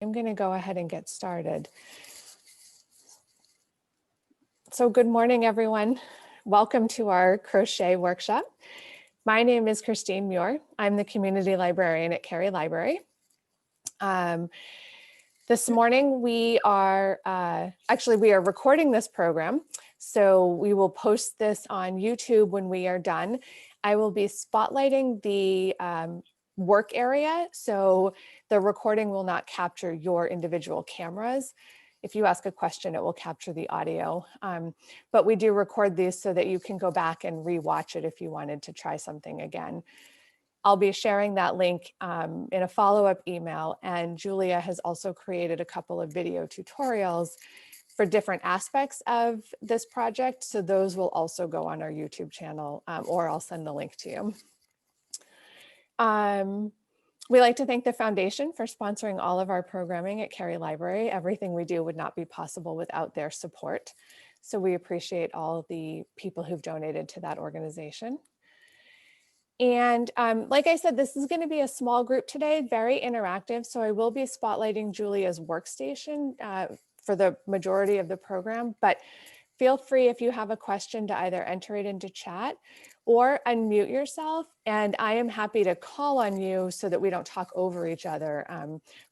I'm going to go ahead and get started. So good morning, everyone. Welcome to our crochet workshop. My name is Christine Muir. I'm the community librarian at Cary Library. This morning we are recording this program, so we will post this on YouTube when we are done. I will be spotlighting the work area, so the recording will not capture your individual cameras. If you ask a question, it will capture the audio, but we do record these so that you can go back and re-watch it if you wanted to try something again. I'll be sharing that link in a follow-up email, and Julia has also created a couple of video tutorials for different aspects of this project, so those will also go on our YouTube channel, or I'll send the link to you. We like to thank the foundation for sponsoring all of our programming at Cary Library. Everything we do would not be possible without their support, so we appreciate all the people who've donated to that organization. And like I said, this is going to be a small group today, very interactive. So I will be spotlighting Julia's workstation for the majority of the program, but feel free if you have a question to either enter it into chat or unmute yourself. And I am happy to call on you so that we don't talk over each other.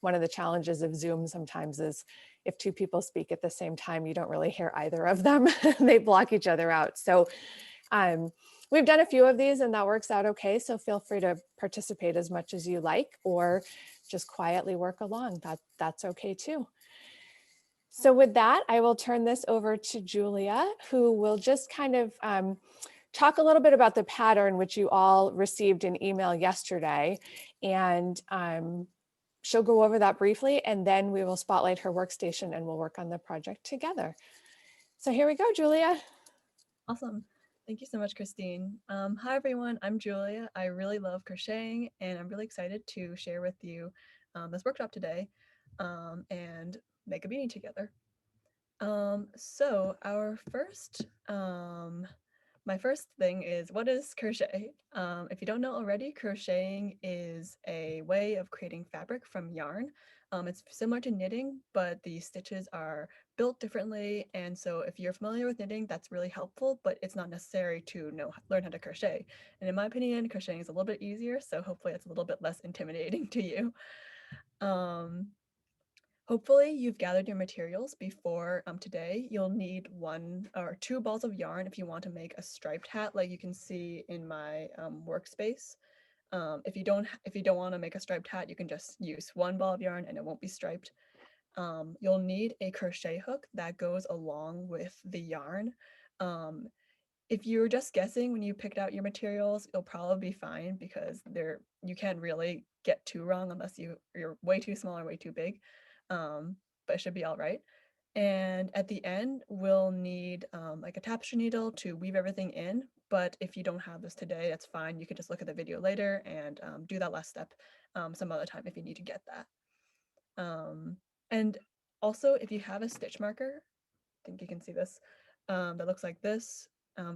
One of the challenges of Zoom sometimes is if two people speak at the same time, you don't really hear either of them. They block each other out. So we've done a few of these and that works out okay. So feel free to participate as much as you like, or just quietly work along. That's okay too. So with that, I will turn this over to Julia, who will just kind of talk a little bit about the pattern which you all received in email yesterday. And she'll go over that briefly, and then we will spotlight her workstation and we'll work on the project together. So here we go, Julia. Awesome. Thank you so much, Christine. Hi, everyone. I'm Julia. I really love crocheting, and I'm really excited to share with you this workshop today and make a beanie together. So our first, my first thing is, what is crochet? If you don't know already, crocheting is a way of creating fabric from yarn. It's similar to knitting, but the stitches are built differently. And so if you're familiar with knitting, that's really helpful, but it's not necessary to learn how to crochet. And in my opinion, crocheting is a little bit easier. So hopefully it's a little bit less intimidating to you. Hopefully you've gathered your materials before today. You'll need 1 or 2 balls of yarn if you want to make a striped hat like you can see in my workspace. If you don't want to make a striped hat, you can just use 1 ball of yarn and it won't be striped. You'll need a crochet hook that goes along with the yarn. If you're just guessing when you picked out your materials, you'll probably be fine because you can't really get too wrong unless you're way too small or way too big. But it should be all right. And at the end, we'll need like a tapestry needle to weave everything in. But if you don't have this today, that's fine. You can just look at the video later and do that last step some other time if you need to get that. And also, if you have a stitch marker, I think you can see this, that looks like this.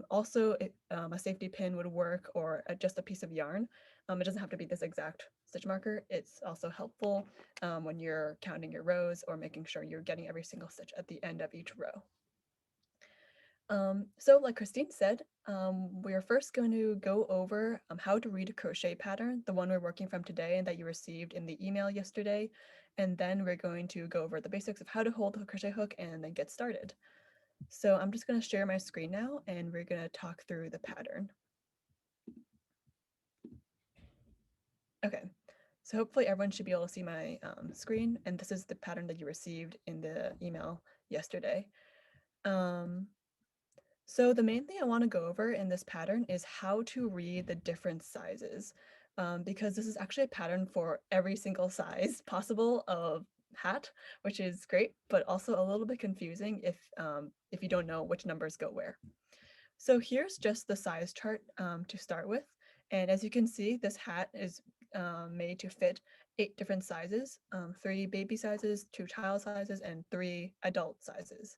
Also, a safety pin would work, or just a piece of yarn. It doesn't have to be this exact stitch marker. It's also helpful when you're counting your rows or making sure you're getting every single stitch at the end of each row. So like Christine said, we're first going to go over how to read a crochet pattern, the one we're working from today and that you received in the email yesterday. And then we're going to go over the basics of how to hold the crochet hook and then get started. So I'm just going to share my screen now and we're going to talk through the pattern. Okay, so hopefully everyone should be able to see my screen, and this is the pattern that you received in the email yesterday. So the main thing I want to go over in this pattern is how to read the different sizes, because this is actually a pattern for every single size possible of hat, which is great, but also a little bit confusing if you don't know which numbers go where. So here's just the size chart to start with. And as you can see, this hat is made to fit 8 different sizes, 3 baby sizes, 2 child sizes, and 3 adult sizes.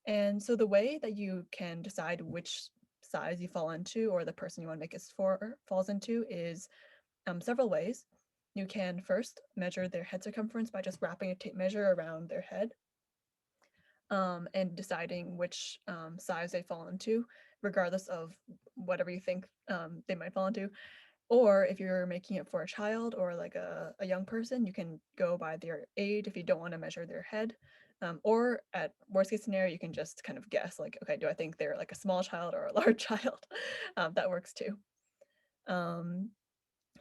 And so the way that you can decide which size you fall into, or the person you want to make this for falls into, is several ways. you can first measure their head circumference by just wrapping a tape measure around their head, and deciding which size they fall into, regardless of whatever you think they might fall into. Or if you're making it for a child or like a young person, you can go by their age if you don't want to measure their head. Or at worst case scenario, you can just kind of guess, like, okay, do I think they're like a small child or a large child? That works too. Um,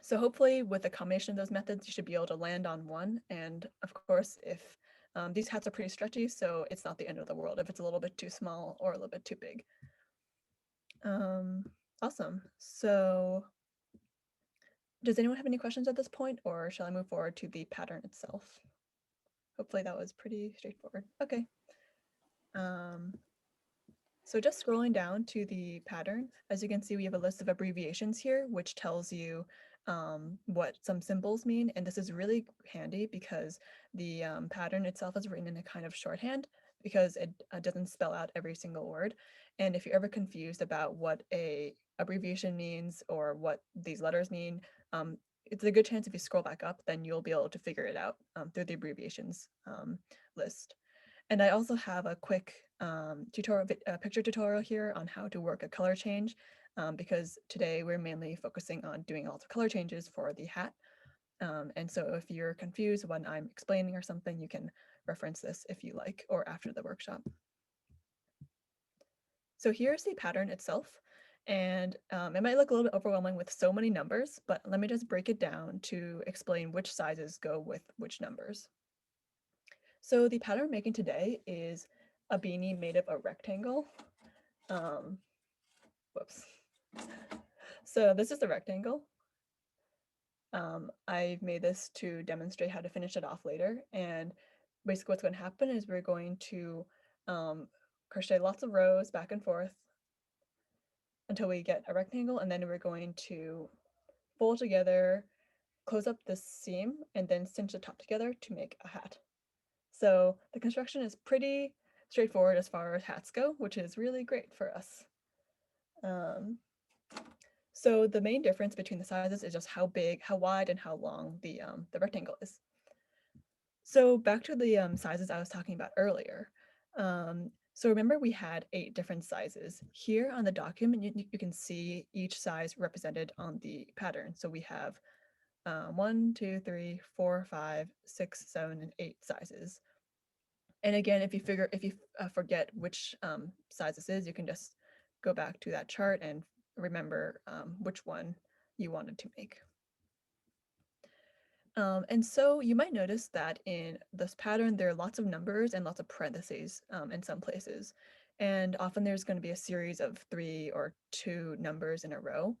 so hopefully with a combination of those methods, you should be able to land on one. And of course, if these hats are pretty stretchy, so it's not the end of the world if it's a little bit too small or a little bit too big. Awesome. So does anyone have any questions at this point, or shall I move forward to the pattern itself? Hopefully that was pretty straightforward. Okay. So just scrolling down to the pattern, as you can see, we have a list of abbreviations here, which tells you what some symbols mean. And this is really handy because the pattern itself is written in a kind of shorthand because it doesn't spell out every single word. And if you're ever confused about what a abbreviation means or what these letters mean, it's a good chance if you scroll back up, then you'll be able to figure it out through the abbreviations list. And I also have a quick picture tutorial here on how to work a color change, because today we're mainly focusing on doing all the color changes for the hat. And so if you're confused when I'm explaining or something, you can reference this if you like, or after the workshop. So here's the pattern itself. And it might look a little bit overwhelming with so many numbers, but let me just break it down to explain which sizes go with which numbers. So the pattern we're making today is a beanie made of a rectangle. Whoops. So this is the rectangle. I've made this to demonstrate how to finish it off later. And basically what's going to happen is we're going to crochet lots of rows back and forth until we get a rectangle. And then we're going to fold together, close up this seam, and then stitch the top together to make a hat. So the construction is pretty straightforward as far as hats go, which is really great for us. So the main difference between the sizes is just how big, how wide, and how long the rectangle is. So back to the sizes I was talking about earlier. So remember we had 8 different sizes. Here on the document, you can see each size represented on the pattern. So we have 1, 2, 3, 4, 5, 6, 7, and 8 sizes. And again, if you forget which size this is, you can just go back to that chart and remember which one you wanted to make. And so you might notice that in this pattern, there are lots of numbers and lots of parentheses in some places. And often there's going to be a series of 3 or 2 numbers in a row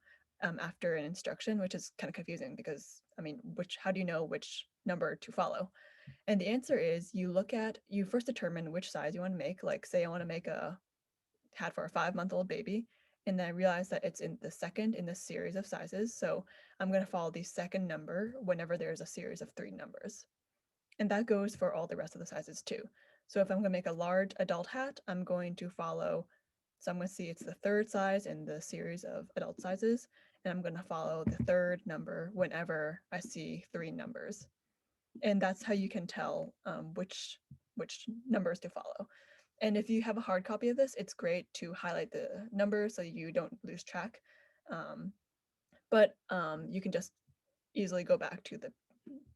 after an instruction, which is kind of confusing because, I mean, how do you know which number to follow? And the answer is you first determine which size you want to make. Like, say I want to make a hat for a 5-month-old baby, and then I realize that it's in the second in this series of sizes. So I'm going to follow the second number whenever there's a series of 3 numbers. And that goes for all the rest of the sizes too. So if I'm going to make a large adult hat, I'm going to follow, so I'm going to see it's the 3rd size in the series of adult sizes, and I'm going to follow the 3rd number whenever I see 3 numbers. And that's how you can tell which numbers to follow. And if you have a hard copy of this, it's great to highlight the numbers so you don't lose track. But you can just easily go back to the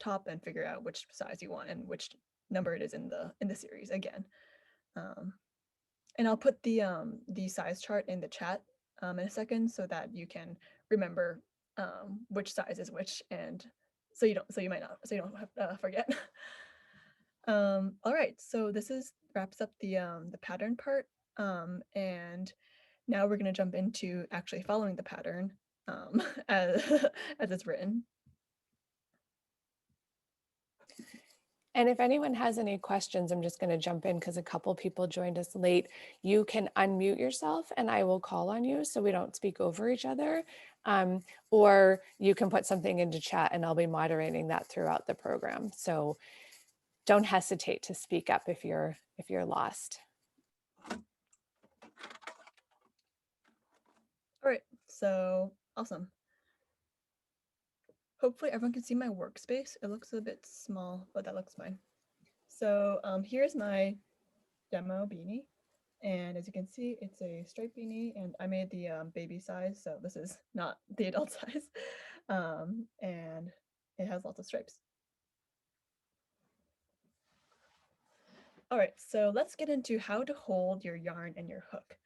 top and figure out which size you want and which number it is in the series again. And I'll put the size chart in the chat in a second so that you can remember which size is which, and so you don't have to forget. All right, so this wraps up the pattern part, and now we're going to jump into actually following the pattern as as it's written. And if anyone has any questions, I'm just going to jump in because a couple people joined us late. You can unmute yourself and I will call on you so we don't speak over each other. Or you can put something into chat and I'll be moderating that throughout the program. So don't hesitate to speak up if you're lost. All right, so awesome. Hopefully everyone can see my workspace. It looks a bit small, but that looks fine. So here's my demo beanie. And as you can see, it's a striped beanie, and I made the baby size, so this is not the adult size. And it has lots of stripes. All right, so let's get into how to hold your yarn and your hook.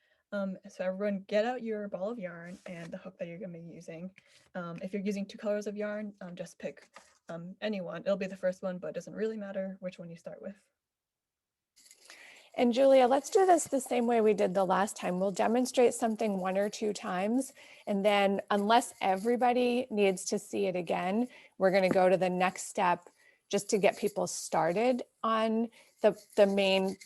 So everyone get out your ball of yarn and the hook that you're gonna be using. If you're using 2 colors of yarn, just pick any one. It'll be the first one, but it doesn't really matter which one you start with. And Julia, let's do this the same way we did the last time. We'll demonstrate something 1 or 2 times, and then unless everybody needs to see it again, we're going to go to the next step just to get people started on the main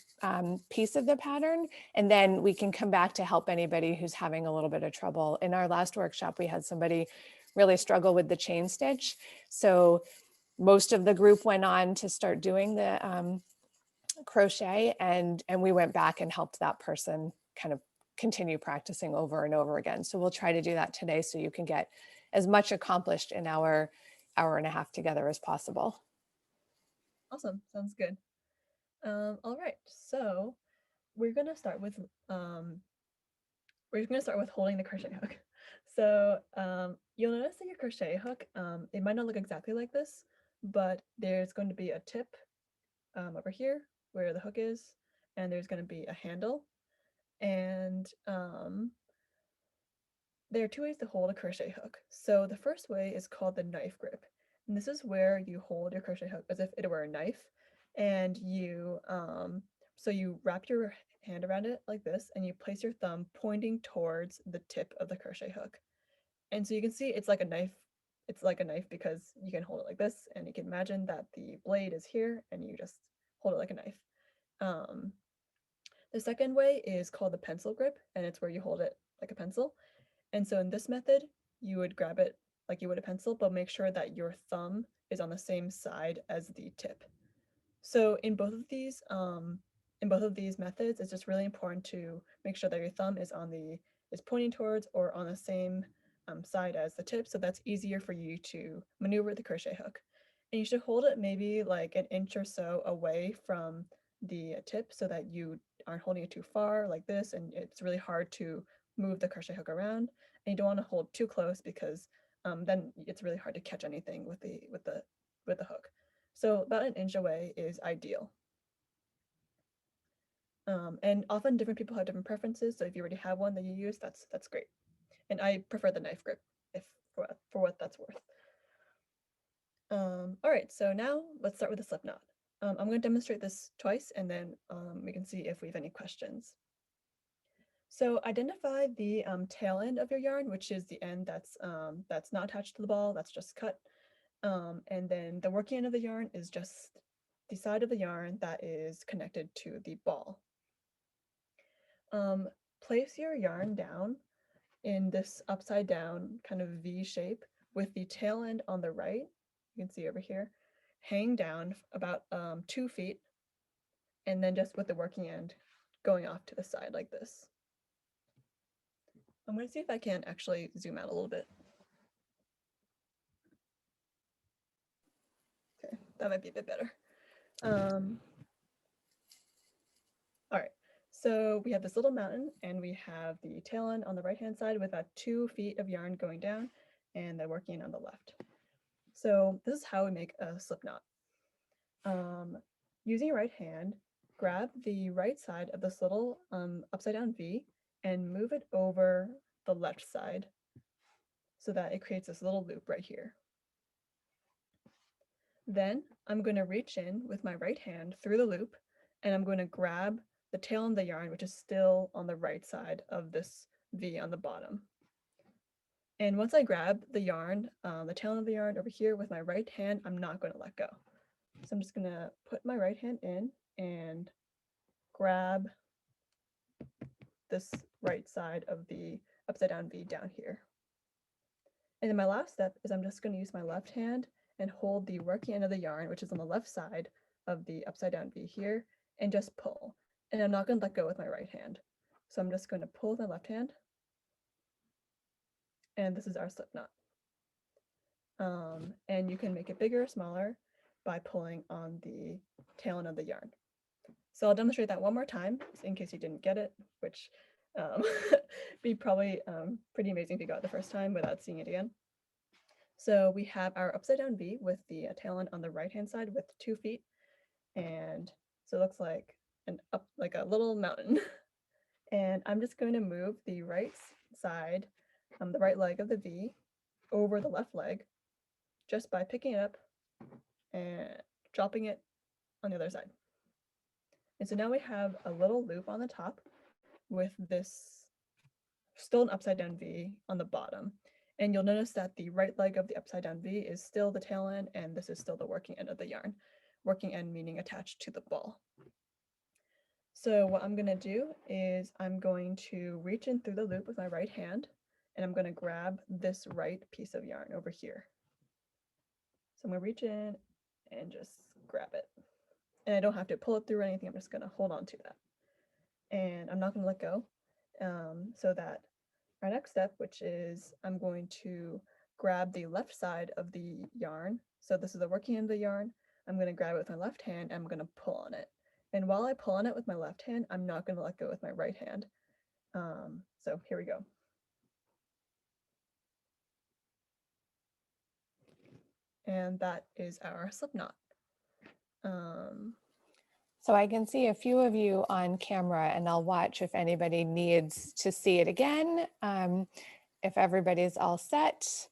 piece of the pattern. And then we can come back to help anybody who's having a little bit of trouble. In our last workshop, we had somebody really struggle with the chain stitch. So most of the group went on to start doing the crochet, and we went back and helped that person kind of continue practicing over and over again. So we'll try to do that today so you can get as much accomplished in our hour and a half together as possible. Awesome, sounds good. All right, so we're gonna start with holding the crochet hook. So you'll notice that your crochet hook, it might not look exactly like this, but there's going to be a tip over here where the hook is, and there's going to be a handle. And there are 2 ways to hold a crochet hook. So the first way is called the knife grip. And this is where you hold your crochet hook as if it were a knife, and so you wrap your hand around it like this, and you place your thumb pointing towards the tip of the crochet hook. And so you can see it's like a knife. It's like a knife because you can hold it like this, and you can imagine that the blade is here, and you just hold it like a knife. Um, the second way is called the pencil grip, and it's where you hold it like a pencil. And so in this method, you would grab it like you would a pencil, but make sure that your thumb is on the same side as the tip. So in both of these methods, it's just really important to make sure that your thumb is pointing towards or on the same side as the tip, so that's easier for you to maneuver the crochet hook. And you should hold it maybe like an inch or so away from the tip so that you aren't holding it too far like this, and it's really hard to move the crochet hook around. And you don't want to hold too close because then it's really hard to catch anything with the hook. So about an inch away is ideal. And often different people have different preferences. So if you already have one that you use, that's great. And I prefer the knife grip if for what that's worth. All right, so now let's start with the slip knot. I'm going to demonstrate this twice, and then we can see if we have any questions. So identify the tail end of your yarn, which is the end that's not attached to the ball, that's just cut. And then the working end of the yarn is just the side of the yarn that is connected to the ball. Place your yarn down in this upside down kind of V shape with the tail end on the right. You can see over here, hang down about 2 feet, and then just with the working end going off to the side like this. I'm going to see if I can actually zoom out a little bit. Okay, that might be a bit better. All right, so we have this little mountain, and we have the tail end on the right-hand side with about 2 feet of yarn going down and the working on the left. So this is how we make a slip knot. Using your right hand, grab the right side of this little upside down V and move it over the left side so that it creates this little loop right here. Then I'm going to reach in with my right hand through the loop, and I'm going to grab the tail end of the yarn, which is still on the right side of this V on the bottom. And once I grab the yarn, the tail end of the yarn over here with my right hand, I'm not going to let go. So I'm just going to put my right hand in and grab this right side of the upside down V down here. And then my last step is I'm just going to use my left hand and hold the working end of the yarn, which is on the left side of the upside down V here, and just pull. And I'm not going to let go with my right hand. So I'm just going to pull with my left hand. And this is our slip knot. And you can make it bigger or smaller by pulling on the tail end of the yarn. So I'll demonstrate that one more time in case you didn't get it, which be probably pretty amazing if you got it the first time without seeing it again. So we have our upside down V with the tail end on the right hand side with 2 feet, and so it looks like like a little mountain. And I'm just going to move the right side, the right leg of the V over the left leg just by picking it up and dropping it on the other side. And so now we have a little loop on the top with this still an upside down V on the bottom. And you'll notice that the right leg of the upside down V is still the tail end, and this is still the working end of the yarn. Working end meaning attached to the ball. So what I'm gonna do is I'm going to reach in through the loop with my right hand, and I'm gonna grab this right piece of yarn over here. So I'm gonna reach in and just grab it. And I don't have to pull it through or anything, I'm just gonna hold on to that. And I'm not gonna let go. So that our next step, which is I'm going to grab the left side of the yarn. So this is the working end of the yarn. I'm gonna grab it with my left hand, and I'm gonna pull on it. And while I pull on it with my left hand, I'm not gonna let go with my right hand. So here we go. And that is our slip knot. So I can see a few of you on camera, and I'll watch if anybody needs to see it again. If everybody's all set.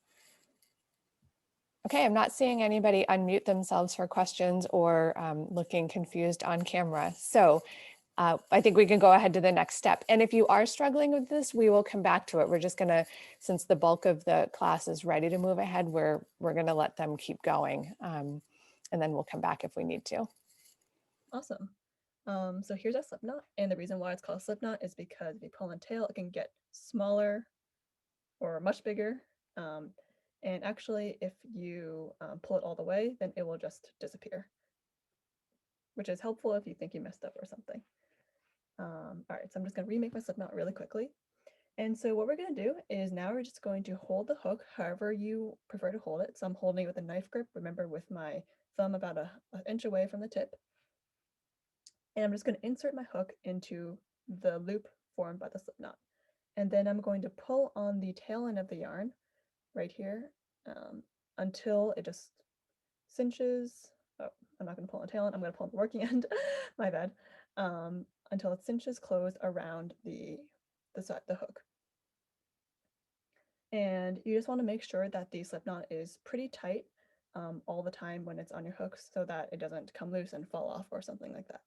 Okay, I'm not seeing anybody unmute themselves for questions or looking confused on camera. So I think we can go ahead to the next step. And if you are struggling with this, we will come back to it. We're just gonna, since the bulk of the class is ready to move ahead, we're gonna let them keep going. And then we'll come back if we need to. Awesome. So here's our slip knot. And the reason why it's called slip knot is because if you pull on tail, it can get smaller or much bigger. And actually, if you pull it all the way, then it will just disappear, which is helpful if you think you messed up or something. All right, so I'm just gonna remake my slip knot really quickly. And so what we're gonna do is now we're just going to hold the hook however you prefer to hold it. So I'm holding it with a knife grip, remember, with my thumb about an inch away from the tip. And I'm just gonna insert my hook into the loop formed by the slip knot. And then I'm going to pull on the tail end of the yarn right here until it just cinches. Oh, I'm not gonna pull on the tail end, I'm gonna pull on the working end, my bad. Until it cinches closed around the hook. And you just want to make sure that the slip knot is pretty tight all the time when it's on your hooks so that it doesn't come loose and fall off or something like that.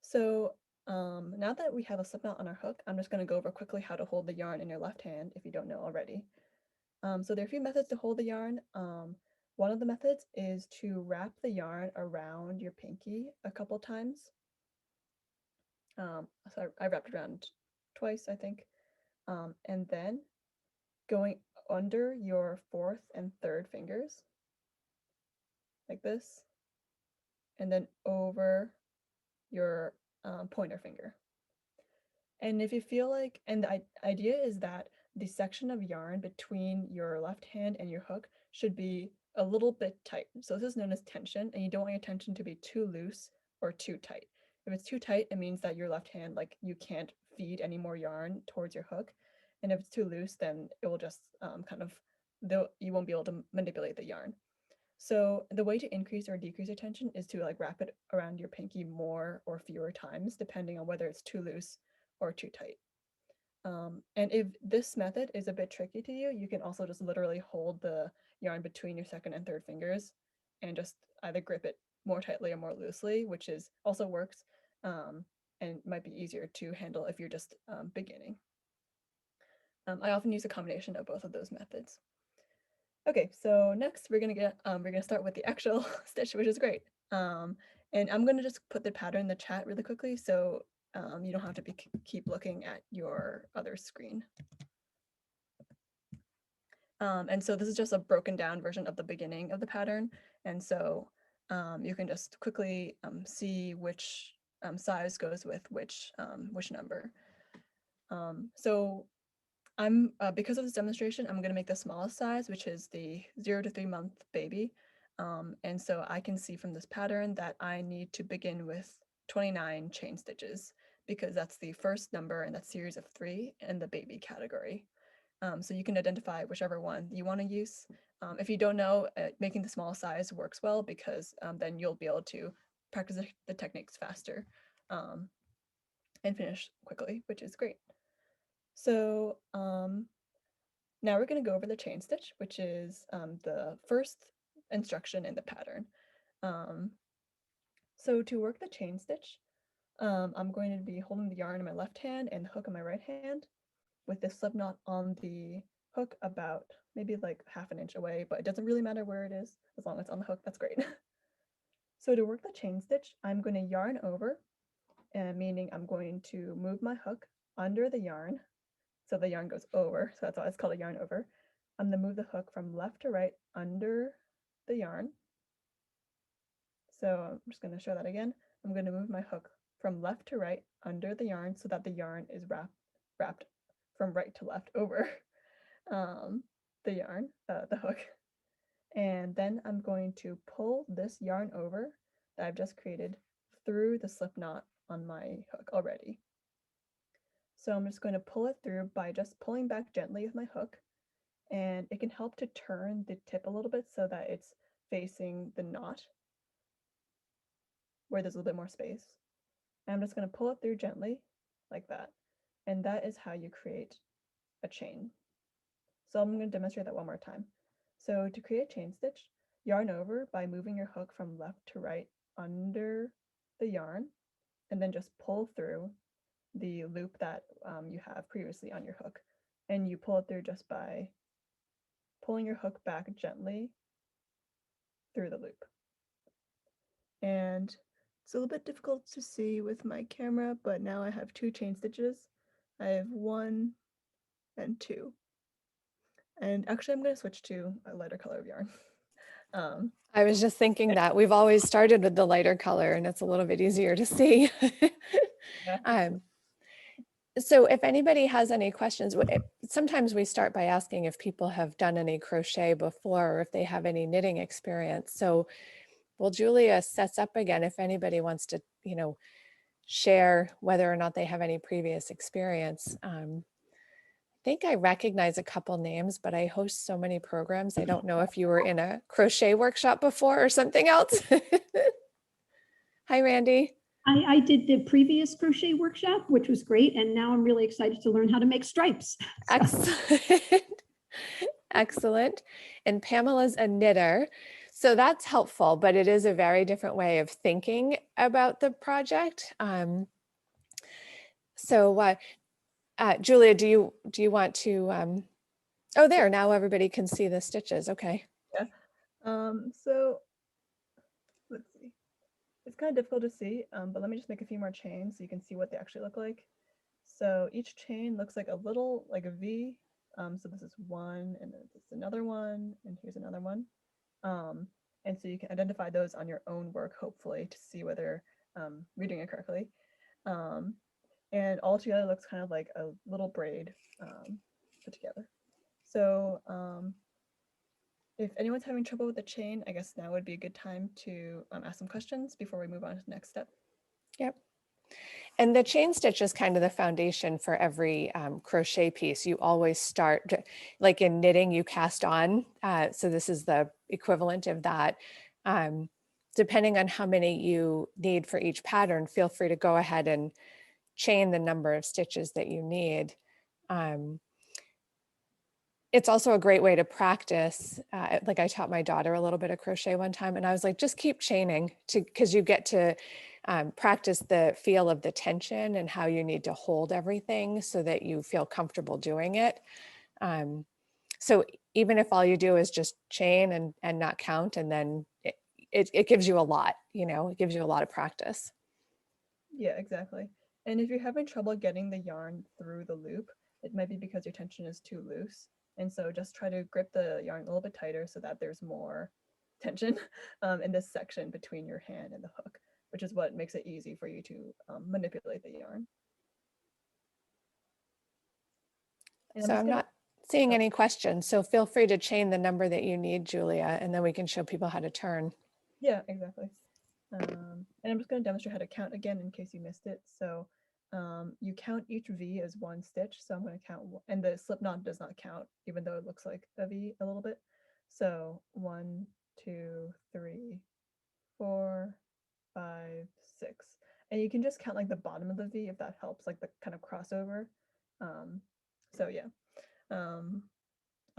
So now that we have a slip knot on our hook, I'm just going to go over quickly how to hold the yarn in your left hand if you don't know already. So there are a few methods to hold the yarn. One of the methods is to wrap the yarn around your pinky a couple times. So I wrapped around twice, I think. And then going under your fourth and third fingers, like this, and then over your pointer finger. And if you feel like, and the idea is that the section of yarn between your left hand and your hook should be a little bit tight. So this is known as tension, and you don't want your tension to be too loose or too tight. If it's too tight, it means that your left hand, like, you can't feed any more yarn towards your hook. And if it's too loose, then it will just you won't be able to manipulate the yarn. So the way to increase or decrease your tension is to like wrap it around your pinky more or fewer times, depending on whether it's too loose or too tight. And if this method is a bit tricky to you, you can also just literally hold the yarn between your second and third fingers and just either grip it more tightly or more loosely, which is also works and might be easier to handle if you're just beginning. I often use a combination of both of those methods. Okay, so next we're gonna start with the actual stitch, which is great. And I'm gonna just put the pattern in the chat really quickly, so you don't have to keep looking at your other screen. And so this is just a broken down version of the beginning of the pattern, and so you can just quickly see which size goes with which number. So because of this demonstration, I'm going to make the smallest size, which is the 0 to 3 month baby. And so I can see from this pattern that I need to begin with 29 chain stitches because that's the first number in that series of 3 in the baby category. So you can identify whichever one you want to use. If you don't know, making the small size works well because then you'll be able to practice the techniques faster and finish quickly, which is great. So now we're going to go over the chain stitch, which is the first instruction in the pattern. So to work the chain stitch, I'm going to be holding the yarn in my left hand and the hook in my right hand with this slip knot on the hook about maybe like half an inch away, but it doesn't really matter where it is. As long as it's on the hook, that's great. So to work the chain stitch, I'm going to yarn over, meaning I'm going to move my hook under the yarn. So the yarn goes over, so that's why it's called a yarn over. I'm going to move the hook from left to right under the yarn. So I'm just going to show that again. I'm going to move my hook from left to right under the yarn so that the yarn is wrapped from right to left over the yarn, the hook. And then I'm going to pull this yarn over that I've just created through the slip knot on my hook already. So I'm just going to pull it through by just pulling back gently with my hook, and it can help to turn the tip a little bit so that it's facing the knot where there's a little bit more space. And I'm just going to pull it through gently like that. And that is how you create a chain. So I'm going to demonstrate that one more time. So to create a chain stitch, yarn over by moving your hook from left to right under the yarn, and then just pull through the loop that you have previously on your hook. And you pull it through just by pulling your hook back gently through the loop. And it's a little bit difficult to see with my camera, but now I have 2 chain stitches. I have 1 and 2. And actually I'm going to switch to a lighter color of yarn. I was just thinking that we've always started with the lighter color and it's a little bit easier to see. Yeah. So if anybody has any questions, sometimes we start by asking if people have done any crochet before or if they have any knitting experience. So while Julia sets up again, if anybody wants to, share whether or not they have any previous experience. I think I recognize a couple names, but I host so many programs. I don't know if you were in a crochet workshop before or something else. Hi, Randy. I did the previous crochet workshop, which was great. And now I'm really excited to learn how to make stripes. So. Excellent. Excellent. And Pamela's a knitter. So that's helpful, but it is a very different way of thinking about the project. Julia, do you want to, oh, there, now everybody can see the stitches. Okay. Yeah. So let's see. It's kind of difficult to see, but let me just make a few more chains so you can see what they actually look like. So each chain looks like a little, like a V. So this is one, and then this is another one, and here's another one. And so you can identify those on your own work, hopefully, to see whether you're doing it correctly. And all together looks kind of like a little braid put together. So if anyone's having trouble with the chain, I guess now would be a good time to ask some questions before we move on to the next step. Yep. And the chain stitch is kind of the foundation for every crochet piece. You always start, like in knitting, you cast on. So this is the equivalent of that. Depending on how many you need for each pattern, feel free to go ahead and chain the number of stitches that you need. It's also a great way to practice. Like I taught my daughter a little bit of crochet one time and I was like, just keep chaining because you get to practice the feel of the tension and how you need to hold everything so that you feel comfortable doing it. So even if all you do is just chain and not count, and then it gives you a lot, it gives you a lot of practice. Yeah, exactly. And if you're having trouble getting the yarn through the loop, it might be because your tension is too loose. And so just try to grip the yarn a little bit tighter so that there's more tension in this section between your hand and the hook, which is what makes it easy for you to manipulate the yarn. And So just I'm gonna, not seeing oh, any questions. So feel free to chain the number that you need, Julia, and then we can show people how to turn. yeah, exactly. And I'm just going to demonstrate how to count again in case you missed it. So you count each V as one stitch. So I'm going to count, and the slip knot does not count, even though it looks like a V a little bit. So 1, 2, 3, 4, 5, 6. And you can just count like the bottom of the V if that helps, like the kind of crossover. So yeah, I'm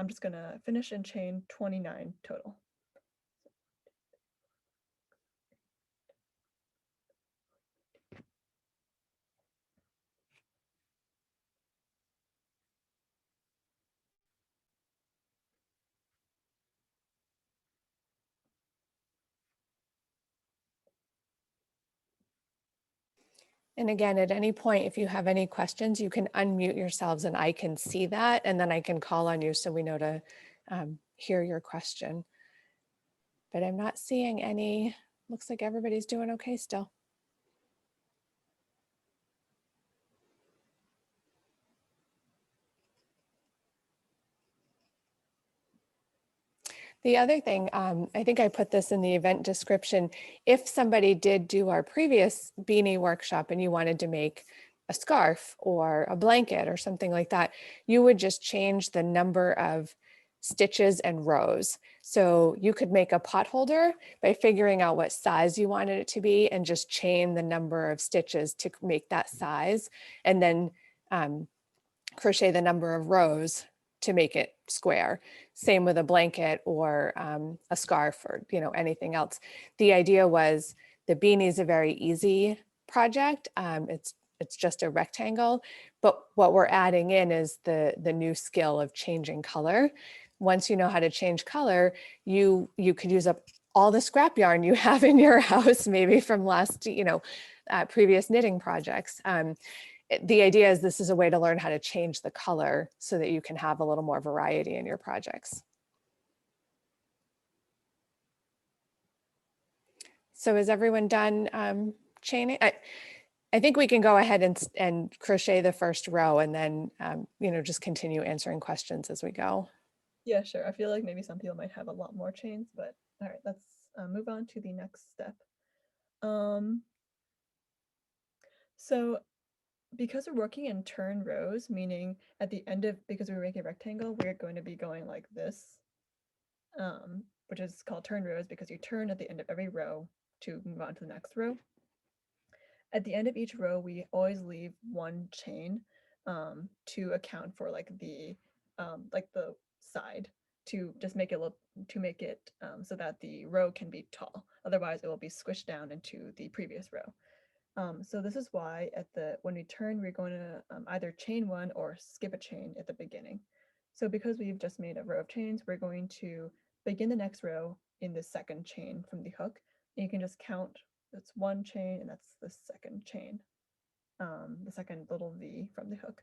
just going to finish and chain 29 total. And again, at any point, if you have any questions, you can unmute yourselves and I can see that, and then I can call on you so we know to hear your question. But I'm not seeing any. Looks like everybody's doing okay still. The other thing, I think I put this in the event description. If somebody did do our previous beanie workshop and you wanted to make a scarf or a blanket or something like that, you would just change the number of stitches and rows. So you could make a pot holder by figuring out what size you wanted it to be and just chain the number of stitches to make that size, and then crochet the number of rows to make it square. Same with a blanket or a scarf or anything else. The idea was the beanie is a very easy project. It's just a rectangle, but what we're adding in is the new skill of changing color. Once you know how to change color, you could use up all the scrap yarn you have in your house, maybe from last previous knitting projects. The idea is this is a way to learn how to change the color so that you can have a little more variety in your projects. So is everyone done chaining? I think we can go ahead and crochet the first row and then just continue answering questions as we go. Yeah, sure. I feel like maybe some people might have a lot more chains, but all right, let's move on to the next step. So because we're working in turn rows, meaning at the end of, because we make a rectangle, we're going to be going like this, which is called turn rows because you turn at the end of every row to move on to the next row. At the end of each row, we always leave one chain to account for like the side, to just make it look, to make it so that the row can be tall. Otherwise, it will be squished down into the previous row. So this is why when we turn, we're going to either chain one or skip a chain at the beginning. So because we've just made a row of chains, we're going to begin the next row in the second chain from the hook. And you can just count, that's one chain and that's the second chain, the second little V from the hook.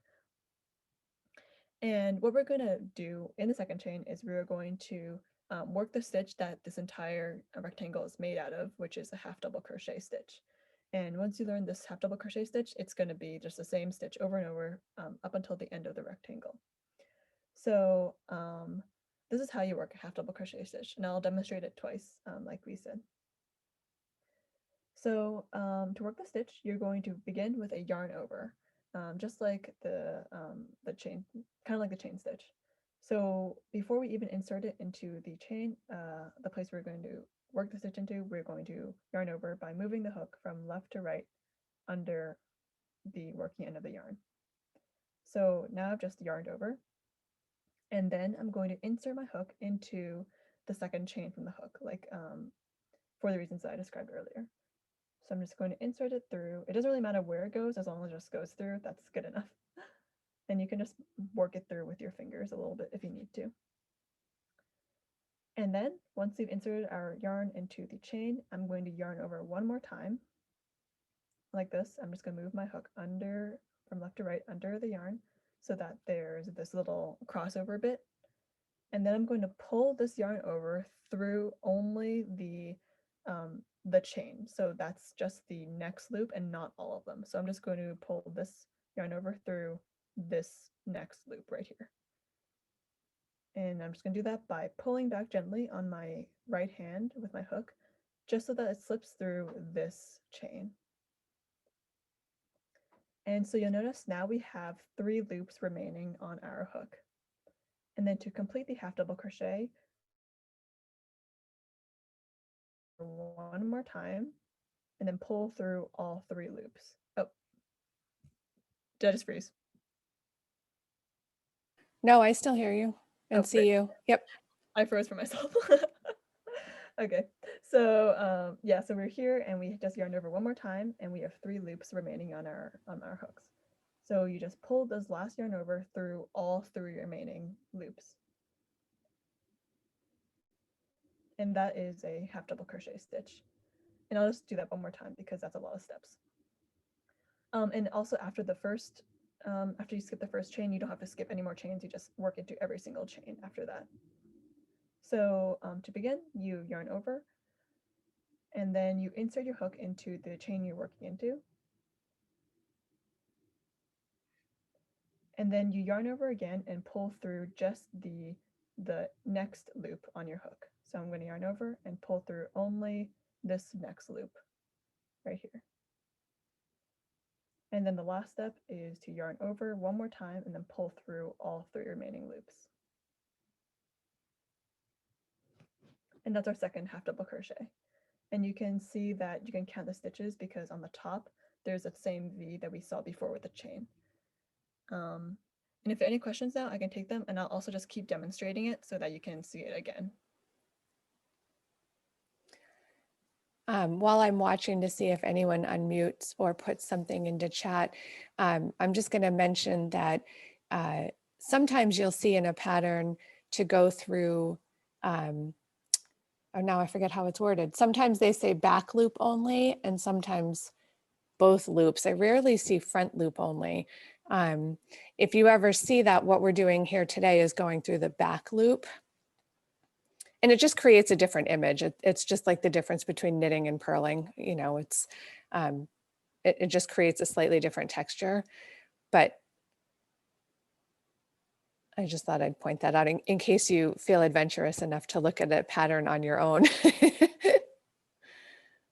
And what we're going to do in the second chain is we're going to work the stitch that this entire rectangle is made out of, which is a half double crochet stitch. And once you learn this half double crochet stitch, it's going to be just the same stitch over and over up until the end of the rectangle. So this is how you work a half double crochet stitch, and I'll demonstrate it twice, like we said. So to work the stitch, you're going to begin with a yarn over, just like the chain, kind of like the chain stitch. So before we even insert it into the chain, the place we're going to work the stitch into, we're going to yarn over by moving the hook from left to right under the working end of the yarn. So now I've just yarned over, and then I'm going to insert my hook into the second chain from the hook, like for the reasons that I described earlier. So I'm just going to insert it through. It doesn't really matter where it goes, as long as it just goes through, that's good enough. And you can just work it through with your fingers a little bit if you need to. And then once we've inserted our yarn into the chain, I'm going to yarn over one more time, like this. I'm just going to move my hook under, from left to right, under the yarn, so that there's this little crossover bit. And then I'm going to pull this yarn over through only the chain. So that's just the next loop and not all of them. So I'm just going to pull this yarn over through this next loop right here. And I'm just going to do that by pulling back gently on my right hand with my hook, just so that it slips through this chain. And so you'll notice now we have 3 loops remaining on our hook. And then to complete the half double crochet, one more time, and then pull through all 3 loops. Oh, did I just freeze? No, I still hear you and Oh, see great. you. Yep. I froze for myself. Okay, so yeah, so we're here and we just yarn over one more time, and we have 3 loops remaining on our hooks. So you just pull this last yarn over through all 3 remaining loops. And that is a half double crochet stitch. And I'll just do that one more time because that's a lot of steps. And also after the first, after you skip the first chain, you don't have to skip any more chains. You just work into every single chain after that. So to begin, you yarn over, and then you insert your hook into the chain you're working into. And then you yarn over again and pull through just the next loop on your hook. So I'm going to yarn over and pull through only this next loop right here. And then the last step is to yarn over one more time and then pull through all 3 remaining loops. And that's our second half double crochet. And you can see that you can count the stitches because on the top, there's the same V that we saw before with the chain. And if there are any questions now, I can take them, and I'll also just keep demonstrating it so that you can see it again. While I'm watching to see if anyone unmutes or puts something into chat, I'm just going to mention that sometimes you'll see in a pattern to go through, oh, now I forget how it's worded. Sometimes they say back loop only, and sometimes both loops. I rarely see front loop only. If you ever see that, what we're doing here today is going through the back loop. And it just creates a different image. It's just like the difference between knitting and purling. You know, it's it just creates a slightly different texture. But I just thought I'd point that out in case you feel adventurous enough to look at a pattern on your own.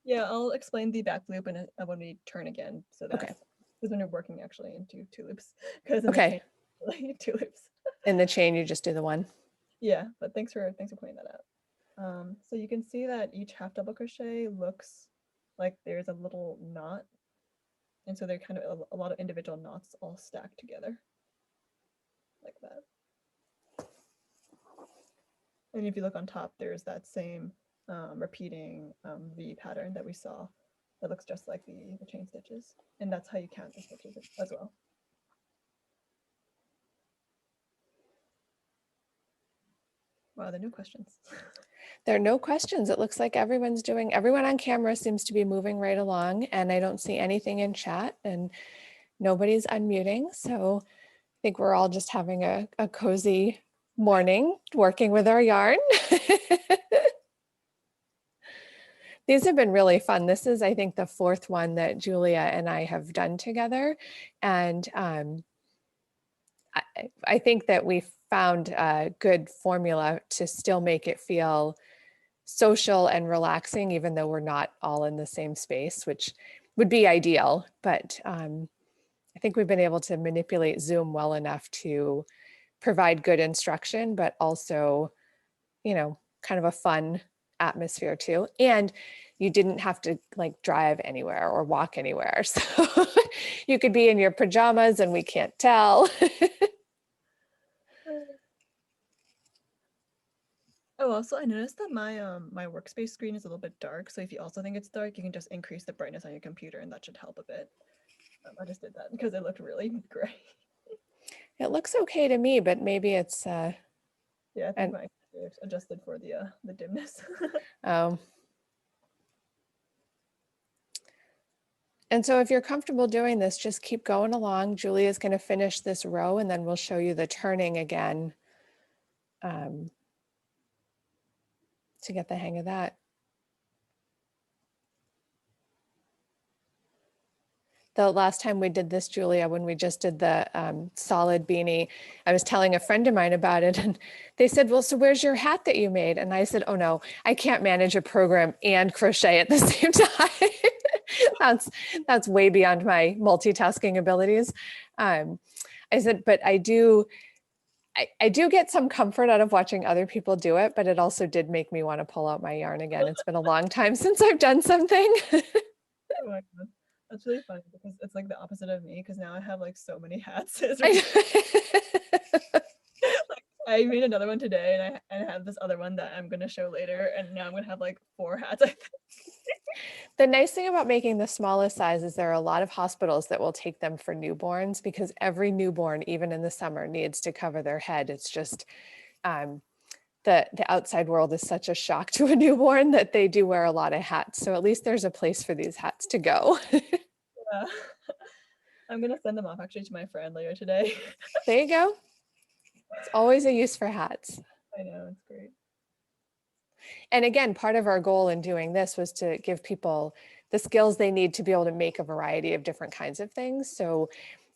Yeah, I'll explain the back loop when we turn again. So that's Okay. because when you're working actually into 2 loops, because in Okay. the chain, 2 loops. In the chain, you just do the one. Yeah, but thanks for pointing that out. So you can see that each half double crochet looks like there's a little knot, and so they're kind of a lot of individual knots all stacked together like that. And if you look on top, there's that same repeating V pattern that we saw that looks just like the chain stitches, and that's how you count the stitches as well. Wow, there are no questions. There are no questions. It looks like everyone on camera seems to be moving right along, and I don't see anything in chat, and nobody's unmuting. So I think we're all just having a cozy morning working with our yarn. These have been really fun. This is, I think, the 4th one that Julia and I have done together. And I think that we found a good formula to still make it feel social and relaxing, even though we're not all in the same space, which would be ideal. But I think we've been able to manipulate Zoom well enough to provide good instruction, but also, you know, kind of a fun atmosphere too. And you didn't have to like drive anywhere or walk anywhere. So you could be in your pajamas and we can't tell. Oh, also I noticed that my my workspace screen is a little bit dark. So if you also think it's dark, you can just increase the brightness on your computer, and that should help a bit. I just did that because it looked really gray. It looks okay to me, but maybe it's Yeah, I think my computer's adjusted for the dimness. And so if you're comfortable doing this, just keep going along. Julia's going to finish this row and then we'll show you the turning again to get the hang of that. The last time we did this, Julia, when we just did the solid beanie, I was telling a friend of mine about it, and they said, well, so where's your hat that you made? And I said, oh no, I can't manage a program and crochet at the same time. That's way beyond my multitasking abilities. I said, but I do get some comfort out of watching other people do it, but it also did make me want to pull out my yarn again. It's been a long time since I've done something. Oh my God. That's really funny because it's like the opposite of me because now I have like so many hats. It's like I made another one today and I have this other one that I'm gonna show later, and now I'm gonna have like 4 hats, I think. The nice thing about making the smallest size is there are a lot of hospitals that will take them for newborns because every newborn, even in the summer, needs to cover their head. It's just um, the outside world is such a shock to a newborn that they do wear a lot of hats. So at least there's a place for these hats to go. Yeah. I'm gonna send them off actually to my friend later today. There you go. It's always a use for hats. I know, it's great. And again, part of our goal in doing this was to give people the skills they need to be able to make a variety of different kinds of things. So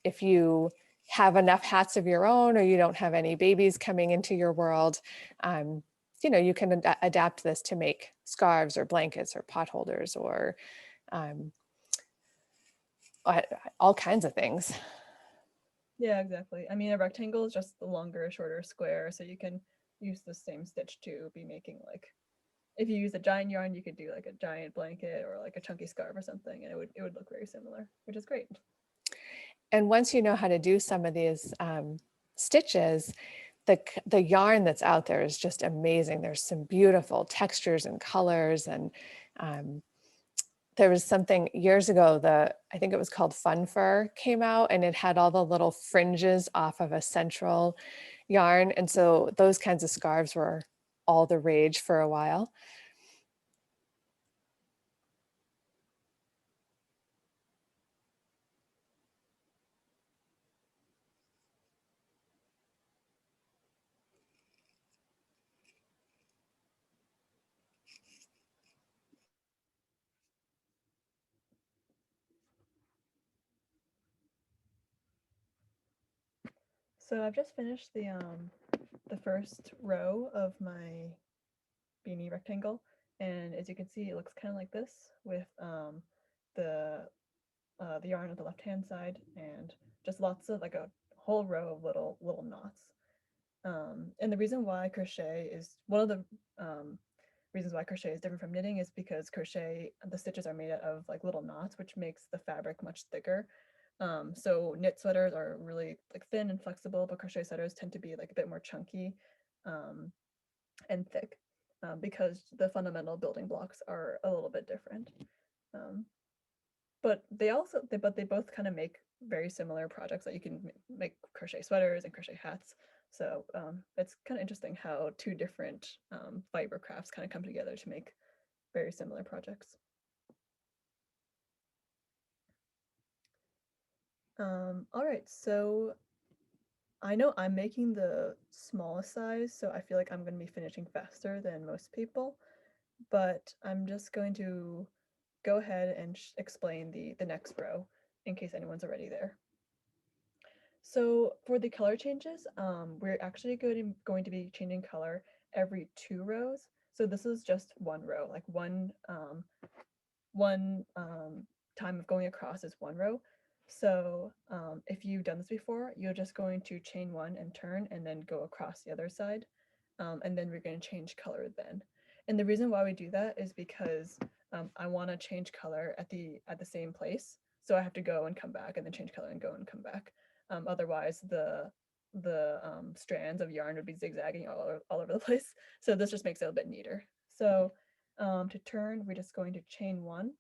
if you have enough hats of your own or you don't have any babies coming into your world, you can adapt this to make scarves or blankets or pot holders or all kinds of things. Yeah, exactly. I mean, a rectangle is just the longer, shorter square, so you can use the same stitch to be making like, if you use a giant yarn, you could do like a giant blanket or like a chunky scarf or something, and it would look very similar, which is great. And once you know how to do some of these stitches, the yarn that's out there is just amazing. There's some beautiful textures and colors. And there was something years ago, I think it was called Fun Fur came out, and it had all the little fringes off of a central yarn. And so those kinds of scarves were all the rage for a while. So I've just finished the first row of my beanie rectangle, and as you can see, it looks kind of like this with the yarn on the left hand side and just lots of like a whole row of little knots. And the reason why crochet is one of the reasons why crochet is different from knitting is because crochet, the stitches are made out of like little knots, which makes the fabric much thicker. So knit sweaters are really like thin and flexible, but crochet sweaters tend to be like a bit more chunky and thick because the fundamental building blocks are a little bit different. But they both kind of make very similar projects that you can make crochet sweaters and crochet hats. So it's kind of interesting how 2 different fiber crafts kind of come together to make very similar projects. All right, so I know I'm making the smallest size, so I feel like I'm going to be finishing faster than most people, but I'm just going to go ahead and explain the next row in case anyone's already there. So for the color changes, we're actually going to be changing color every 2 rows. So this is just 1 row, like one time of going across is 1 row. So if you've done this before, you're just going to chain 1 and turn and then go across the other side. And then we're going to change color then. And the reason why we do that is because I want to change color at the same place. So I have to go and come back and then change color and go and come back. Otherwise, the strands of yarn would be zigzagging all over the place. So this just makes it a bit neater. So to turn, we're just going to chain 1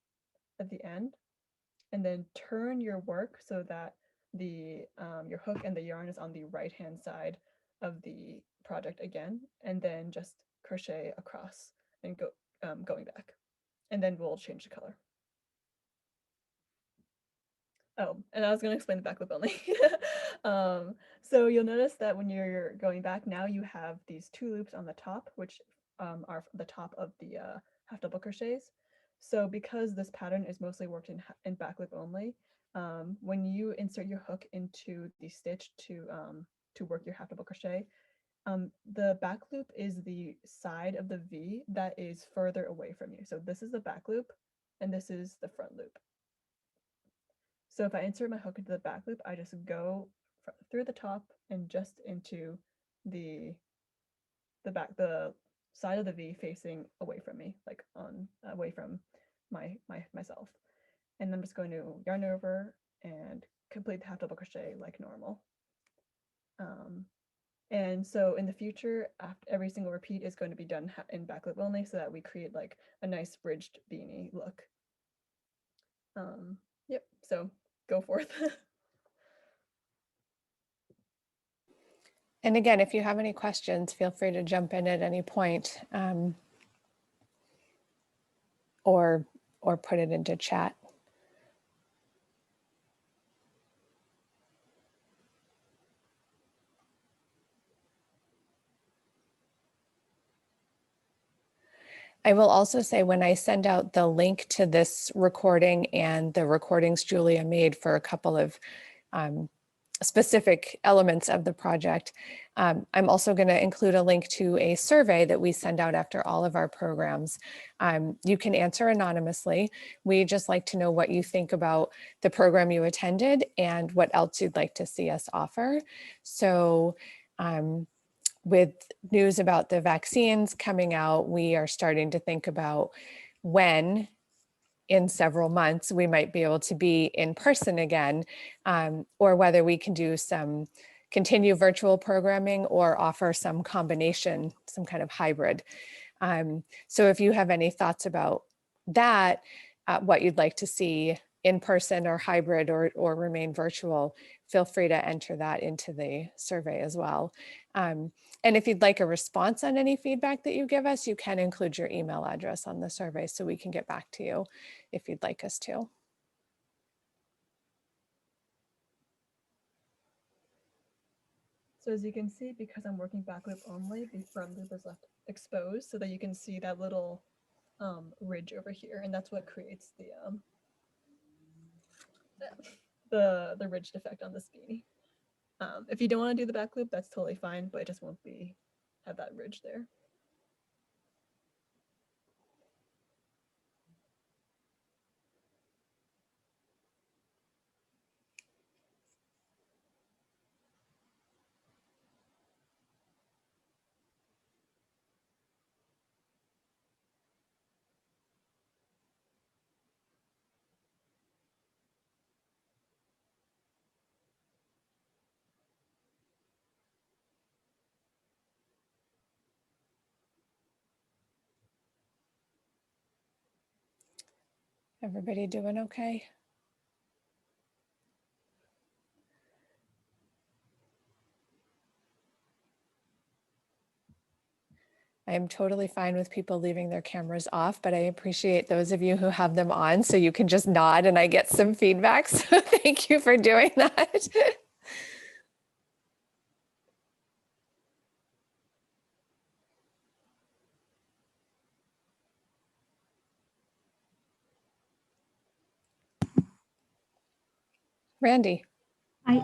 at the end, and then turn your work so that the your hook and the yarn is on the right hand side of the project again, and then just crochet across and going back, and then we'll change the color. Oh, and I was going to explain the back loop only. So you'll notice that when you're going back now, you have these 2 loops on the top, which are the top of the half double crochets. So because this pattern is mostly worked in back loop only, when you insert your hook into the stitch to work your half double crochet, the back loop is the side of the V that is further away from you. So this is the back loop and this is the front loop. So if I insert my hook into the back loop, I just go through the top and just into the the side of the V facing away from me, like away from myself. And I'm just going to yarn over and complete the half double crochet like normal. And so in the future, after every single repeat is going to be done in back loop only, so that we create like a nice bridged beanie look. Yep, so go forth. And again, if you have any questions, feel free to jump in at any point, or put it into chat. I will also say, when I send out the link to this recording and the recordings Julia made for a couple of specific elements of the project, I'm also going to include a link to a survey that we send out after all of our programs. You can answer anonymously. We just like to know what you think about the program you attended and what else you'd like to see us offer. So with news about the vaccines coming out, we are starting to think about when in several months we might be able to be in person again, or whether we can do some continue virtual programming or offer some combination, some kind of hybrid. So if you have any thoughts about that, what you'd like to see in person or hybrid or remain virtual, feel free to enter that into the survey as well. And if you'd like a response on any feedback that you give us, you can include your email address on the survey so we can get back to you if you'd like us to. So as you can see, because I'm working back loop only, the front loop is left exposed so that you can see that little ridge over here, and that's what creates the ridged effect on this beanie. If you don't want to do the back loop, that's totally fine, but it just won't have that ridge there. Everybody doing okay? I am totally fine with people leaving their cameras off, but I appreciate those of you who have them on so you can just nod and I get some feedback. So thank you for doing that. Randy. I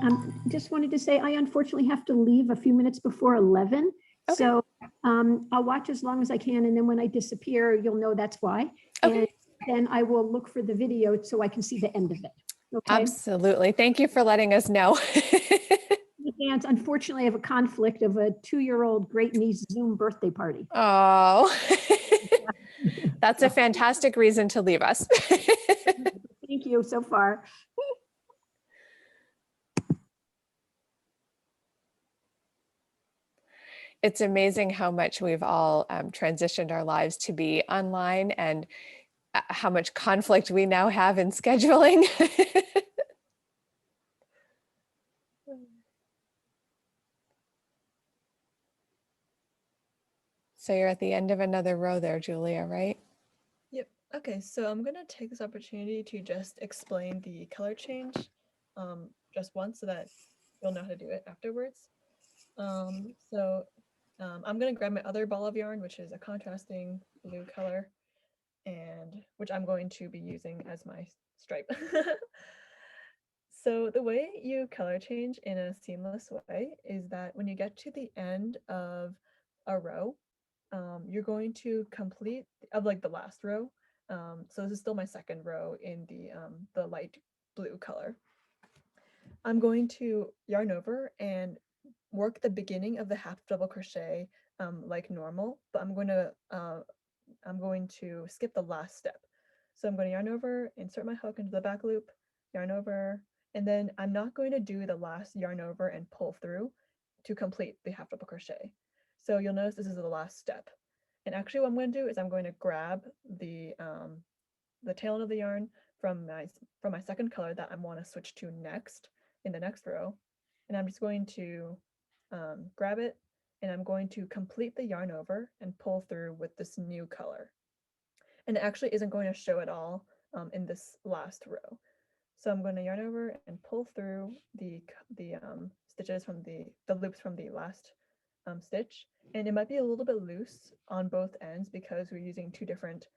just wanted to say, I unfortunately have to leave a few minutes before 11. Okay. So I'll watch as long as I can. And then when I disappear, you'll know that's why. Okay. And then I will look for the video so I can see the end of it. Okay. Absolutely. Thank you for letting us know. And unfortunately, I have a conflict of a 2-year-old great niece Zoom birthday party. Oh, that's a fantastic reason to leave us. Thank you so far. It's amazing how much we've all transitioned our lives to be online and how much conflict we now have in scheduling. So you're at the end of another row there, Julia, right? Yep. Okay, so I'm gonna take this opportunity to just explain the color change just once so that you'll know how to do it afterwards. I'm gonna grab my other ball of yarn, which is a contrasting blue color, and which I'm going to be using as my stripe. So the way you color change in a seamless way is that when you get to the end of a row, you're going to complete of like the last row. So this is still my second row in the light blue color. I'm going to yarn over and work the beginning of the half double crochet like normal, but I'm going to skip the last step. So I'm going to yarn over, insert my hook into the back loop, yarn over, and then I'm not going to do the last yarn over and pull through to complete the half double crochet. So you'll notice this is the last step. And actually what I'm going to do is I'm going to grab the tail end of the yarn from my second color that I want to switch to next in the next row, and I'm just going to grab it, and I'm going to complete the yarn over and pull through with this new color. And it actually isn't going to show at all in this last row. So I'm going to yarn over and pull through the stitches from the loops from the last stitch, and it might be a little bit loose on both ends because we're using two different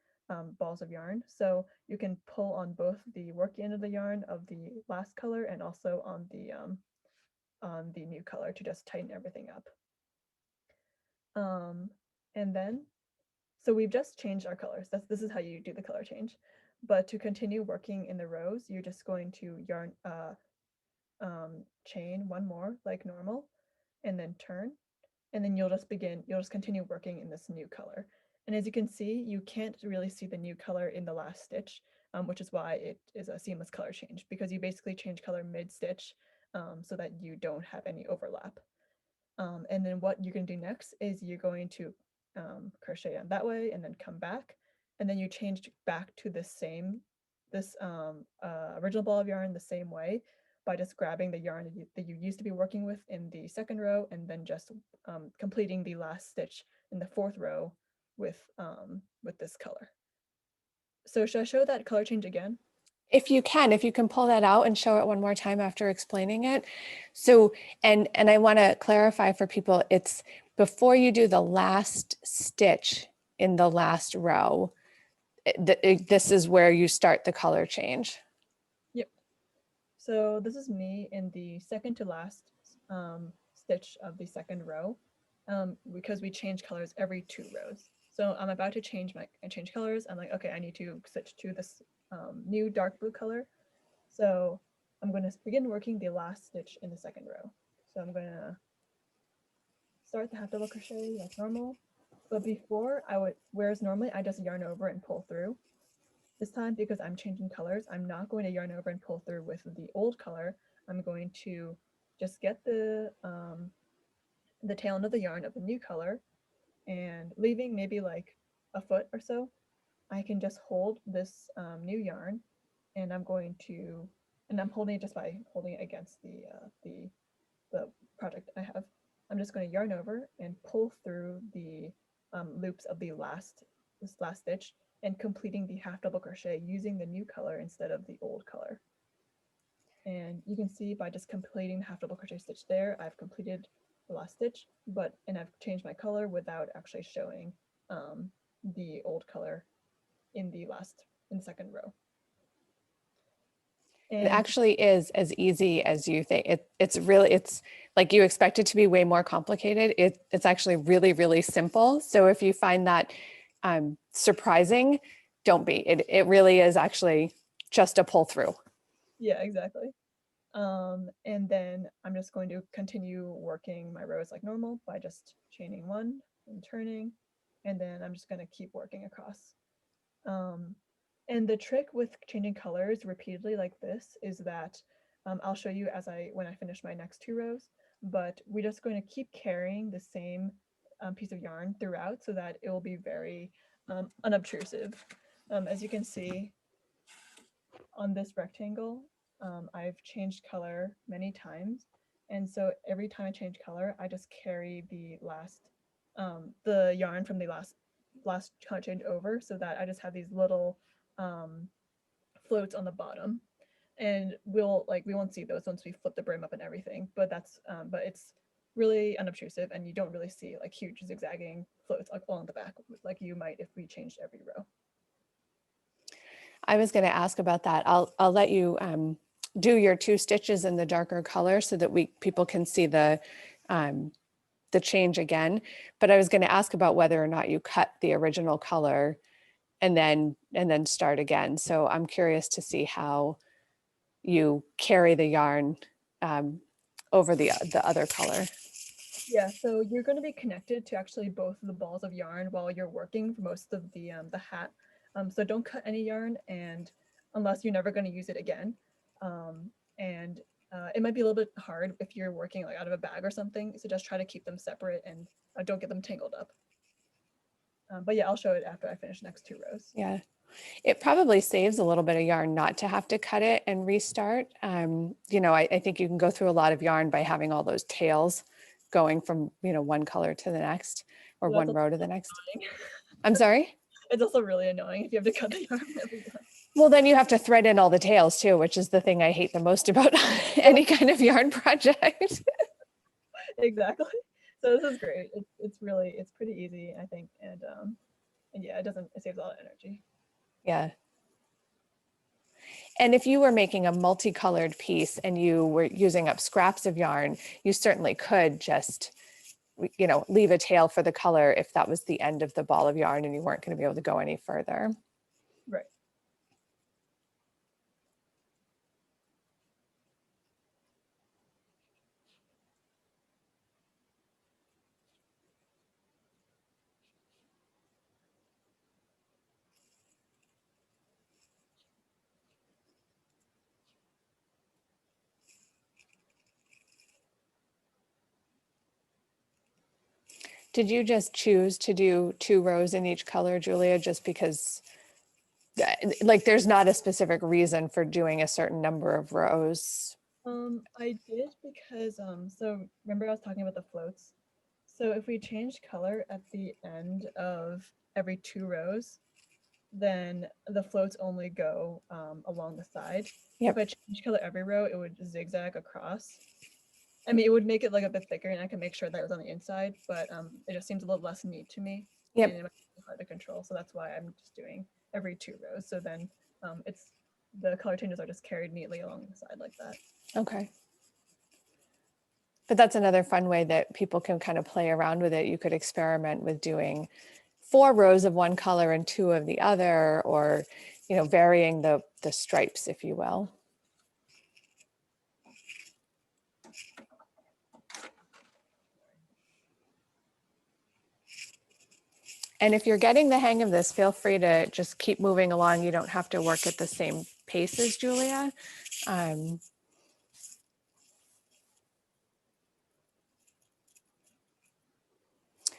balls of yarn. So you can pull on both the working end of the yarn of the last color and also on the new color to just tighten everything up. And then, so we've just changed our colors. This is how you do the color change. But to continue working in the rows, you're just going to yarn chain one more like normal, and then turn, and then you'll just continue working in this new color. And as you can see, you can't really see the new color in the last stitch, which is why it is a seamless color change, because you basically change color mid-stitch so that you don't have any overlap. And then what you're going to do next is you're going to crochet on that way and then come back, and then you change back to this original ball of yarn the same way by just grabbing the yarn that you used to be working with in the second row, and then just completing the last stitch in the fourth row with this color. So should I show that color change again? If you can pull that out and show it one more time after explaining it. So, and I want to clarify for people, it's before you do the last stitch in the last row, this is where you start the color change. Yep. So this is me in the second to last stitch of the second row, because we change colors every 2 rows. So I'm about to change colors. I'm like, okay, I need to switch to this new dark blue color. So I'm going to begin working the last stitch in the second row. So I'm going to start the half double crochet like normal, but before whereas normally I just yarn over and pull through. This time, because I'm changing colors, I'm not going to yarn over and pull through with the old color. I'm going to just get the tail end of the yarn of the new color, and leaving maybe like a foot or so, I can just hold this new yarn, and I'm holding it just by holding it against the project I have. I'm just going to yarn over and pull through the loops of this last stitch, and completing the half double crochet using the new color instead of the old color. And you can see by just completing the half double crochet stitch there, I've completed the last stitch, and I've changed my color without actually showing the old color in the second row. It And actually is as easy as you think. It's like you expect it to be way more complicated. It's actually really, really simple. So if you find that surprising, don't be. It really is actually just a pull through. yeah, exactly. And then I'm just going to continue working my rows like normal by just chaining one and turning, and then I'm just going to keep working across. And the trick with changing colors repeatedly like this is that I'll show you when I finish my next 2 rows, but we're just going to keep carrying the same piece of yarn throughout so that it will be very unobtrusive. As you can see on this rectangle, I've changed color many times, and so every time I change color, I just carry the yarn from the last color change over, so that I just have these little floats on the bottom, and we won't see those once we flip the brim up and everything, but it's really unobtrusive, and you don't really see like huge zigzagging floats along the back like you might if we changed every row. I was going to ask about that. I'll let you do your 2 stitches in the darker color so that people can see the change again. But I was going to ask about whether or not you cut the original color and then start again. So I'm curious to see how you carry the yarn over the other color. Yeah, so you're going to be connected to actually both of the balls of yarn while you're working for most of the hat. So don't cut any yarn, and unless you're never going to use it again. And it might be a little bit hard if you're working like out of a bag or something. So just try to keep them separate and don't get them tangled up. But yeah, I'll show it after I finish the next 2 rows. Yeah. It probably saves a little bit of yarn not to have to cut it and restart. You know, I think you can go through a lot of yarn by having all those tails going from, you know, one color to the next or Well, one that's row to the next. annoying. I'm sorry? It's also really annoying if you have to cut the yarn every time. Well, then you have to thread in all the tails too, which is the thing I hate the most about any kind of yarn project. Exactly. So this is great. It's pretty easy, I think, and yeah, it saves a lot of energy. Yeah. And if you were making a multicolored piece and you were using up scraps of yarn, you certainly could just, you know, leave a tail for the color if that was the end of the ball of yarn and you weren't going to be able to go any further. Right. Did you just choose to do 2 rows in each color, Julia, just because like there's not a specific reason for doing a certain number of rows? I did because so remember I was talking about the floats. So if we change color at the end of every 2 rows, then the floats only go along the side. Yep. If I change color every row, it would zigzag across. I mean, it would make it like a bit thicker, and I can make sure that it was on the inside, but it just seems a little less neat to me. Yep. And it might be hard to control, so that's why I'm just doing every 2 rows. So then it's the color changes are just carried neatly along the side like that. Okay. But that's another fun way that people can kind of play around with it. You could experiment with doing 4 rows of one color and 2 of the other, or, you know, varying the stripes, if you will. And if you're getting the hang of this, feel free to just keep moving along. You don't have to work at the same pace as Julia.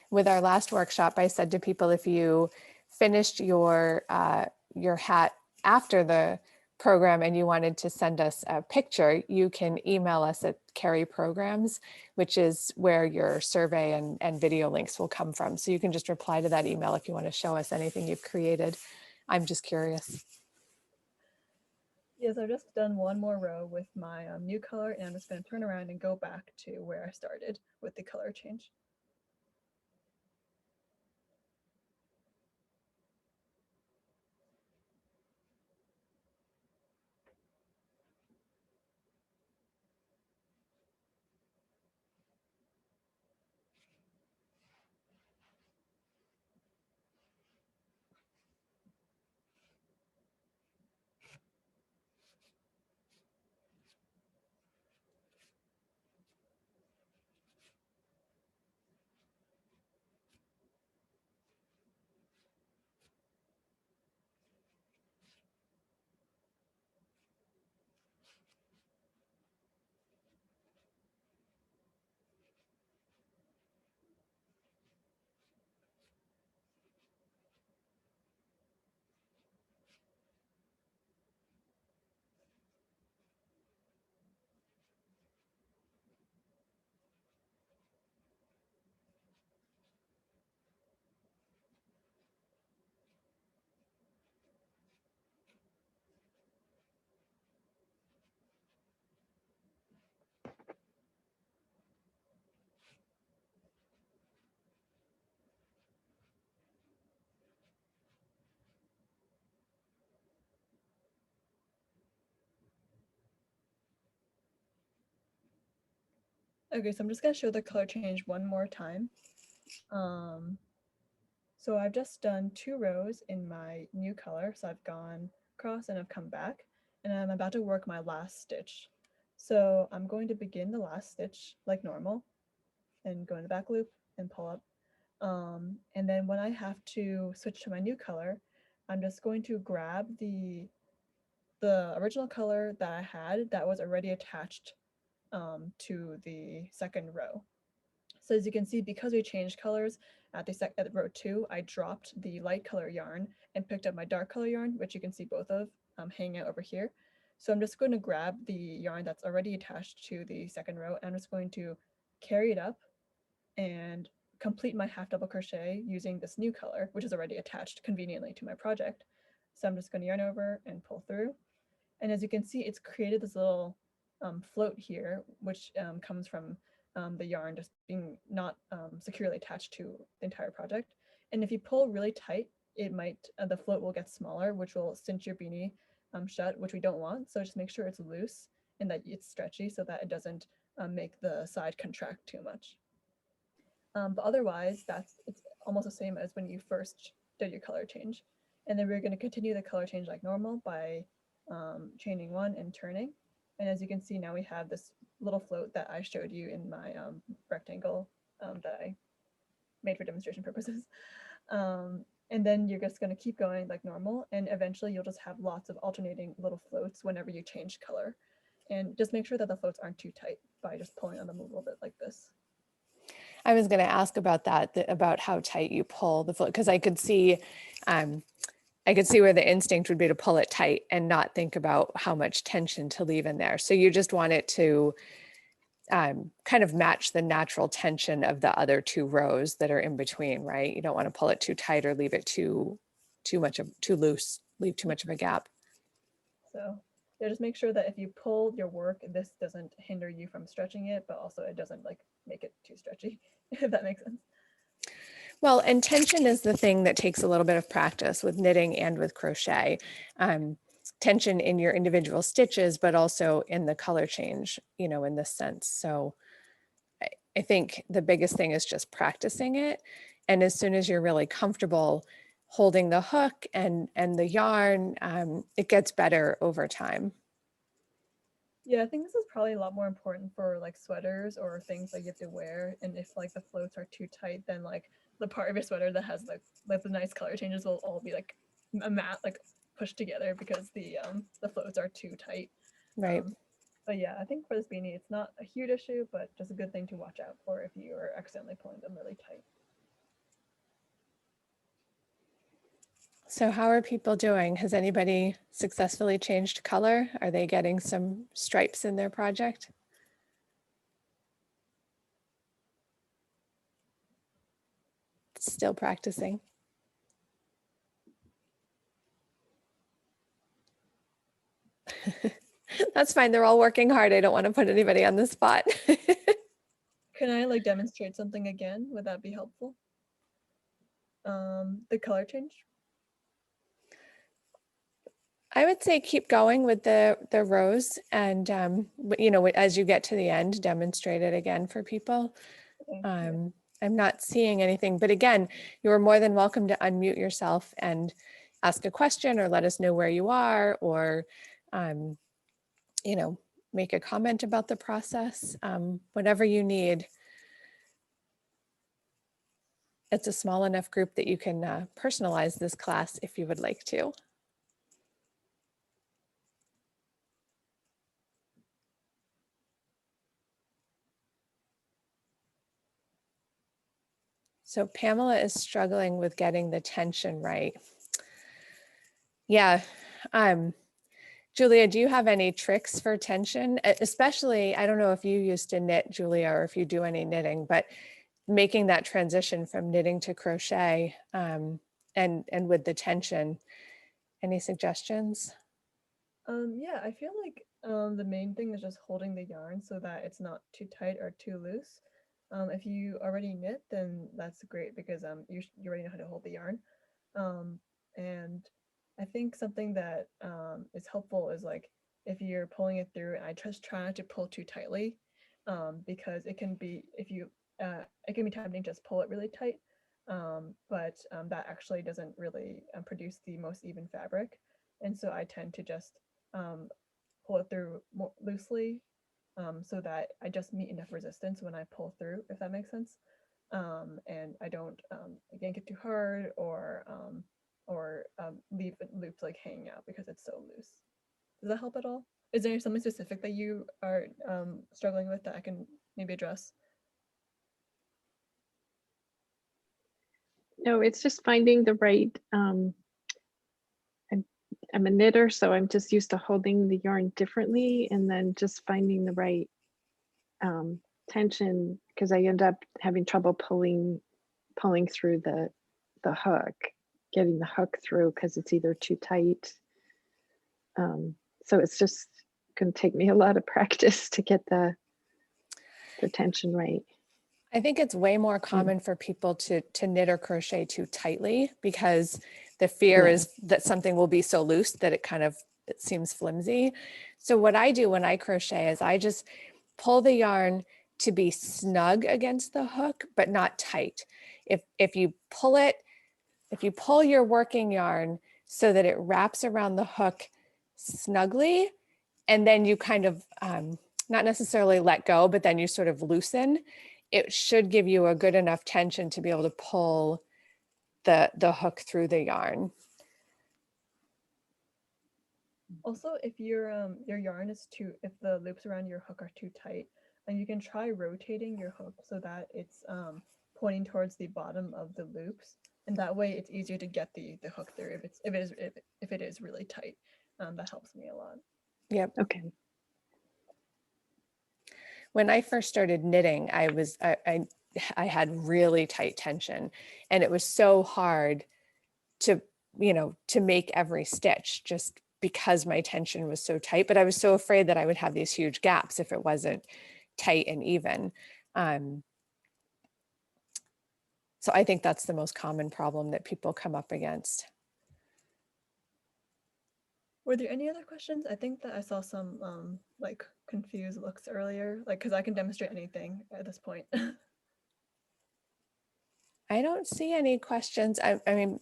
With our last workshop, I said to people, if you finished your hat after the program and you wanted to send us a picture, you can email us at Carrie Programs, which is where your survey and video links will come from. So you can just reply to that email if you want to show us anything you've created. I'm just curious. Yes, I've just done one more row with my new color, and I'm just going to turn around and go back to where I started with the color change. Okay, so I'm just gonna show the color change one more time. So I've just done 2 rows in my new color. So I've gone across and I've come back, and I'm about to work my last stitch. So I'm going to begin the last stitch like normal and go in the back loop and pull up. And then when I have to switch to my new color, I'm just going to grab the original color that I had that was already attached to the second row. So as you can see, because we changed colors at row 2, I dropped the light color yarn and picked up my dark color yarn, which you can see both of hanging out over here. So I'm just going to grab the yarn that's already attached to the second row, and I'm just going to carry it up and complete my half double crochet using this new color, which is already attached conveniently to my project. So I'm just going to yarn over and pull through. And as you can see, it's created this little float here, which comes from the yarn just being not securely attached to the entire project. And if you pull really tight, it might, the float will get smaller, which will cinch your beanie shut, which we don't want. So just make sure it's loose and that it's stretchy so that it doesn't make the side contract too much. But otherwise, it's almost the same as when you first did your color change. And then we're going to continue the color change like normal by chaining 1 and turning. And as you can see, now we have this little float that I showed you in my rectangle that I made for demonstration purposes. And then you're just going to keep going like normal, and eventually you'll just have lots of alternating little floats whenever you change color. And just make sure that the floats aren't too tight by just pulling on them a little bit like this. I was going to ask about that, about how tight you pull the float, because I could see where the instinct would be to pull it tight and not think about how much tension to leave in there. So you just want it to kind of match the natural tension of the other 2 rows that are in between, right? You don't want to pull it too tight or leave it too loose, leave too much of a gap. So yeah, just make sure that if you pull your work, this doesn't hinder you from stretching it, but also it doesn't like make it too stretchy, if that makes sense. Well, and tension is the thing that takes a little bit of practice with knitting and with crochet. Tension in your individual stitches, but also in the color change, in this sense. So I think the biggest thing is just practicing it. And as soon as you're really comfortable holding the hook and the yarn, it gets better over time. Yeah, I think this is probably a lot more important for like sweaters or things that you have to wear. And if like the floats are too tight, then like the part of your sweater that has like the nice color changes will all be like a mat like pushed together because the floats are too tight. Right. But yeah, I think for this beanie, it's not a huge issue, but just a good thing to watch out for if you are accidentally pulling them really tight. So how are people doing? Has anybody successfully changed color? Are they getting some stripes in their project? Still practicing. That's fine. They're all working hard. I don't want to put anybody on the spot. Can I like demonstrate something again? Would that be helpful? The color change. I would say keep going with the rows, and as you get to the end, demonstrate it again for people. I'm not seeing anything, but again, you are more than welcome to unmute yourself and ask a question or let us know where you are, or make a comment about the process, whatever you need. It's a small enough group that you can personalize this class if you would like to. So Pamela is struggling with getting the tension right. Yeah. Julia, do you have any tricks for tension? Especially, I don't know if you used to knit, Julia, or if you do any knitting, but making that transition from knitting to crochet, and with the tension, any suggestions? Yeah, I feel like the main thing is just holding the yarn so that it's not too tight or too loose. If you already knit, then that's great because you already know how to hold the yarn. And I think something that is helpful is like if you're pulling it through, and I just try not to pull too tightly, because it can be, if you, it can be tempting to just pull it really tight, but that actually doesn't really produce the most even fabric. And so I tend to just pull it through more loosely, so that I just meet enough resistance when I pull through, if that makes sense. And I don't yank it too hard or leave loops like hanging out because it's so loose. Does that help at all? Is there something specific that you are struggling with that I can maybe address? No, it's just finding the right, I'm a knitter, so I'm just used to holding the yarn differently and then just finding the right tension, because I end up having trouble pulling through the hook, getting the hook through because it's either too tight. So it's just going to take me a lot of practice to get the tension right. I think it's way more common for people to knit or crochet too tightly because the fear is that something will be so loose that it seems flimsy. So what I do when I crochet is I just pull the yarn to be snug against the hook, but not tight. If you pull your working yarn so that it wraps around the hook snugly, and then you kind of not necessarily let go, but then you sort of loosen, it should give you a good enough tension to be able to pull the hook through the yarn. Also, if your yarn is too, if the loops around your hook are too tight, then you can try rotating your hook so that it's pointing towards the bottom of the loops, and that way it's easier to get the hook through if it is really tight. That helps me a lot. Yep. Okay. When I first started knitting, I had really tight tension, and it was so hard to make every stitch just because my tension was so tight. But I was so afraid that I would have these huge gaps if it wasn't tight and even. So I think that's the most common problem that people come up against. Were there any other questions? I think that I saw some like confused looks earlier, like because I can demonstrate anything at this point. I don't see any questions. I mean,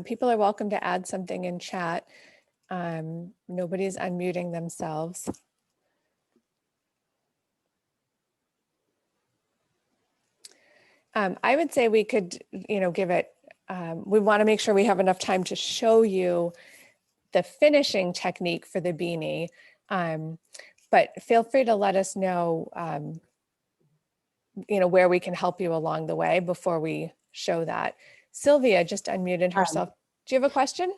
people are welcome to add something in chat. Nobody's unmuting themselves. I would say we could, give it, we want to make sure we have enough time to show you the finishing technique for the beanie. But feel free to let us know, where we can help you along the way before we show that. Sylvia just unmuted herself. Do you have a question?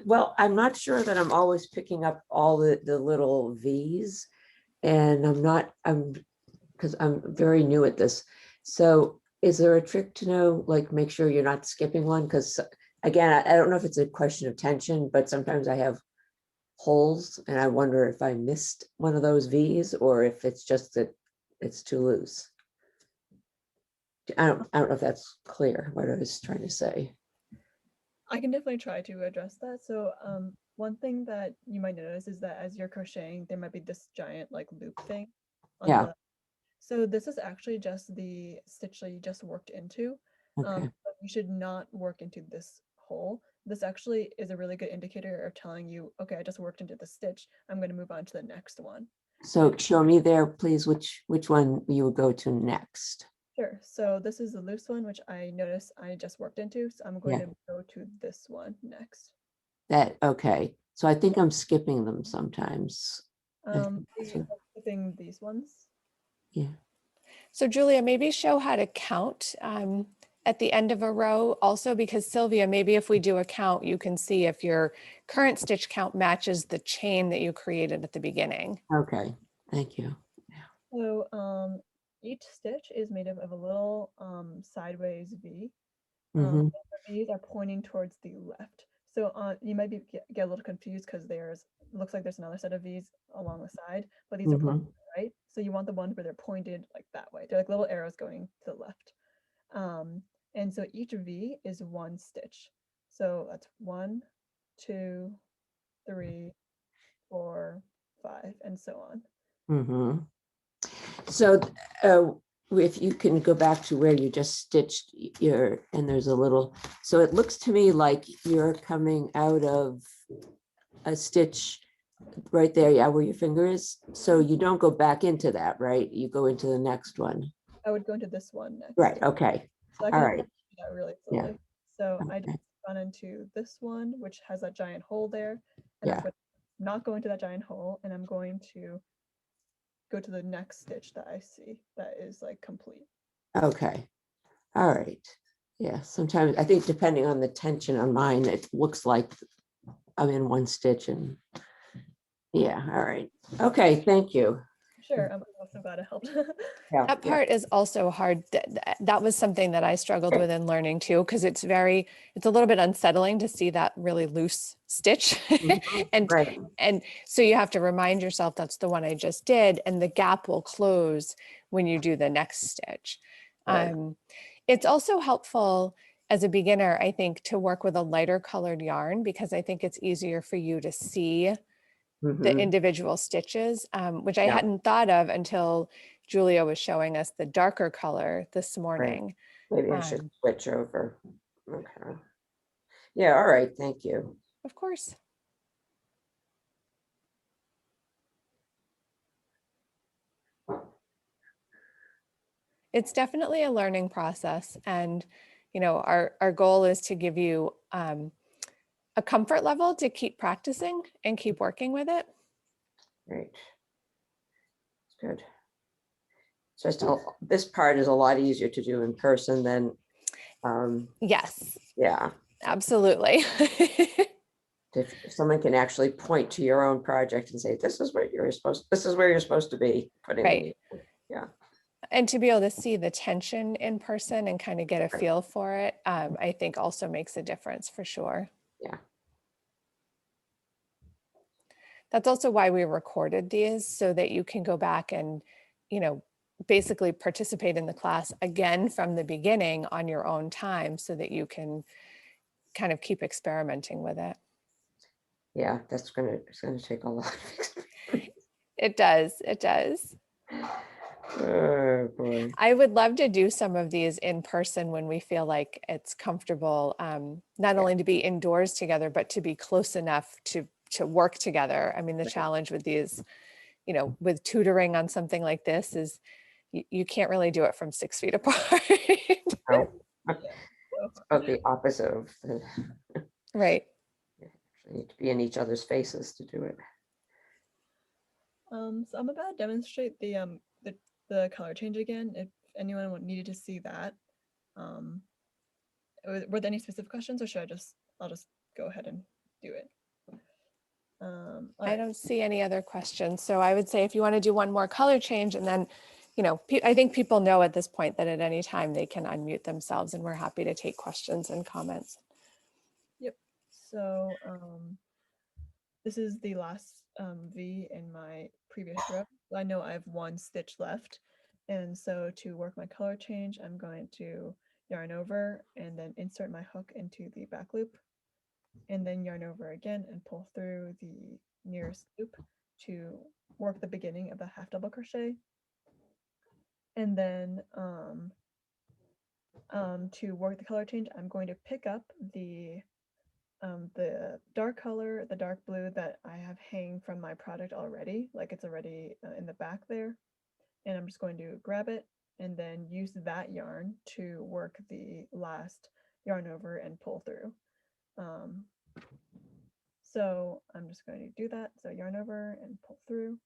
Well, I'm not sure that I'm always picking up all the little V's, and because I'm very new at this. So is there a trick to know, like make sure you're not skipping one? Because again, I don't know if it's a question of tension, but sometimes I have holes and I wonder if I missed one of those V's or if it's just that it's too loose. I don't know if that's clear what I was trying to say. I can definitely try to address that. So one thing that you might notice is that as you're crocheting, there might be this giant like loop thing on Yeah. the. So this is actually just the stitch that you just worked into. Okay. But you should not work into this hole. This actually is a really good indicator of telling you, okay, I just worked into the stitch. I'm going to move on to the next one. So show me there, please, which one you would go to next. Sure. So this is the loose one, which I noticed I just worked into. So I'm going to go to this one next. Okay. So I think I'm skipping them sometimes. Skipping these ones. Yeah. So Julia, maybe show how to count at the end of a row also, because Sylvia, maybe if we do a count, you can see if your current stitch count matches the chain that you created at the beginning. Okay. Thank you. So each stitch is made up of a little sideways V. Mm-hmm. The V's are pointing towards the left. So you might get a little confused because looks like there's another set of V's along the side, but these are pointing to the right. So you want the ones where they're pointed like that way. They're like little arrows going to the left. And so each V is one stitch. So that's 1, 2, 3, 4, 5, and so on. Mm-hmm. So if you can go back to where you just stitched your, and there's a little, so it looks to me like you're coming out of a stitch right there, yeah, where your finger is. So you don't go back into that, right? You go into the next one. I would go into this one next. Right, okay, So I all can right. do that really Yeah. slowly. So I Okay. just gone into this one, which has that giant hole there. And I'm Yeah. going to not go into that giant hole, and I'm going to go to the next stitch that I see that is like complete. Okay, all right. Yeah, sometimes I think depending on the tension on mine, it looks like I'm in one stitch and yeah, all right. Okay, thank you. Sure, I'm also glad it helped. Yeah, That yeah, part is also hard. That was something that I struggled with in learning too, because it's a little bit unsettling to see that really loose stitch. Mhm, and right. and so you have to remind yourself that's the one I just did, and the gap will close when you do the next stitch. Right. It's also helpful as a beginner, I think, to work with a lighter colored yarn, because I think it's easier for you to see the Mhm, individual stitches, which I yeah, hadn't thought of until Julia was showing us the darker color this right. morning. Maybe I should switch over. Okay. Yeah, all right, thank you. Of course. It's definitely a learning process. And, our goal is to give you a comfort level to keep practicing and keep working with it. Great. It's good. It's just this part is a lot easier to do in person than Yes, yeah. absolutely. If someone can actually point to your own project and say, this is where you're supposed to be putting the Right. needle. Yeah. And to be able to see the tension in person and kind of get a Right. feel for it, I think also makes a difference for sure. Yeah. That's also why we recorded these, so that you can go back and, basically participate in the class again from the beginning on your own time, so that you can kind of keep experimenting with it. Yeah, it's gonna take a lot of experience. It does. It does. Oh boy. I would love to do some of these in person when we feel like it's comfortable, not Yeah. only to be indoors together, but to be close enough to work together. I mean, the Right. challenge with these, with tutoring on something like this is you can't really do it from 6 feet apart. Oh, Yeah. it's about the opposite of the Right. you actually need to be in each other's faces to do it. So I'm about to demonstrate the color change again. If anyone needed to see that, were there any specific questions, or I'll just go ahead and do it. All I right. don't see any other questions. So I would say if you want to do one more color change, and then, I think people know at this point that at any time they can unmute themselves, and we're happy to take questions and comments. Yep. So this is the last V in my previous row. I know I have one stitch left, and so to work my color change, I'm going to yarn over and then insert my hook into the back loop, and then yarn over again and pull through the nearest loop to work the beginning of the half double crochet. And then to work the color change, I'm going to pick up the dark color, the dark blue that I have hanging from my product already, like it's already in the back there. And I'm just going to grab it and then use that yarn to work the last yarn over and pull through. So I'm just going to do that. So yarn over and pull through.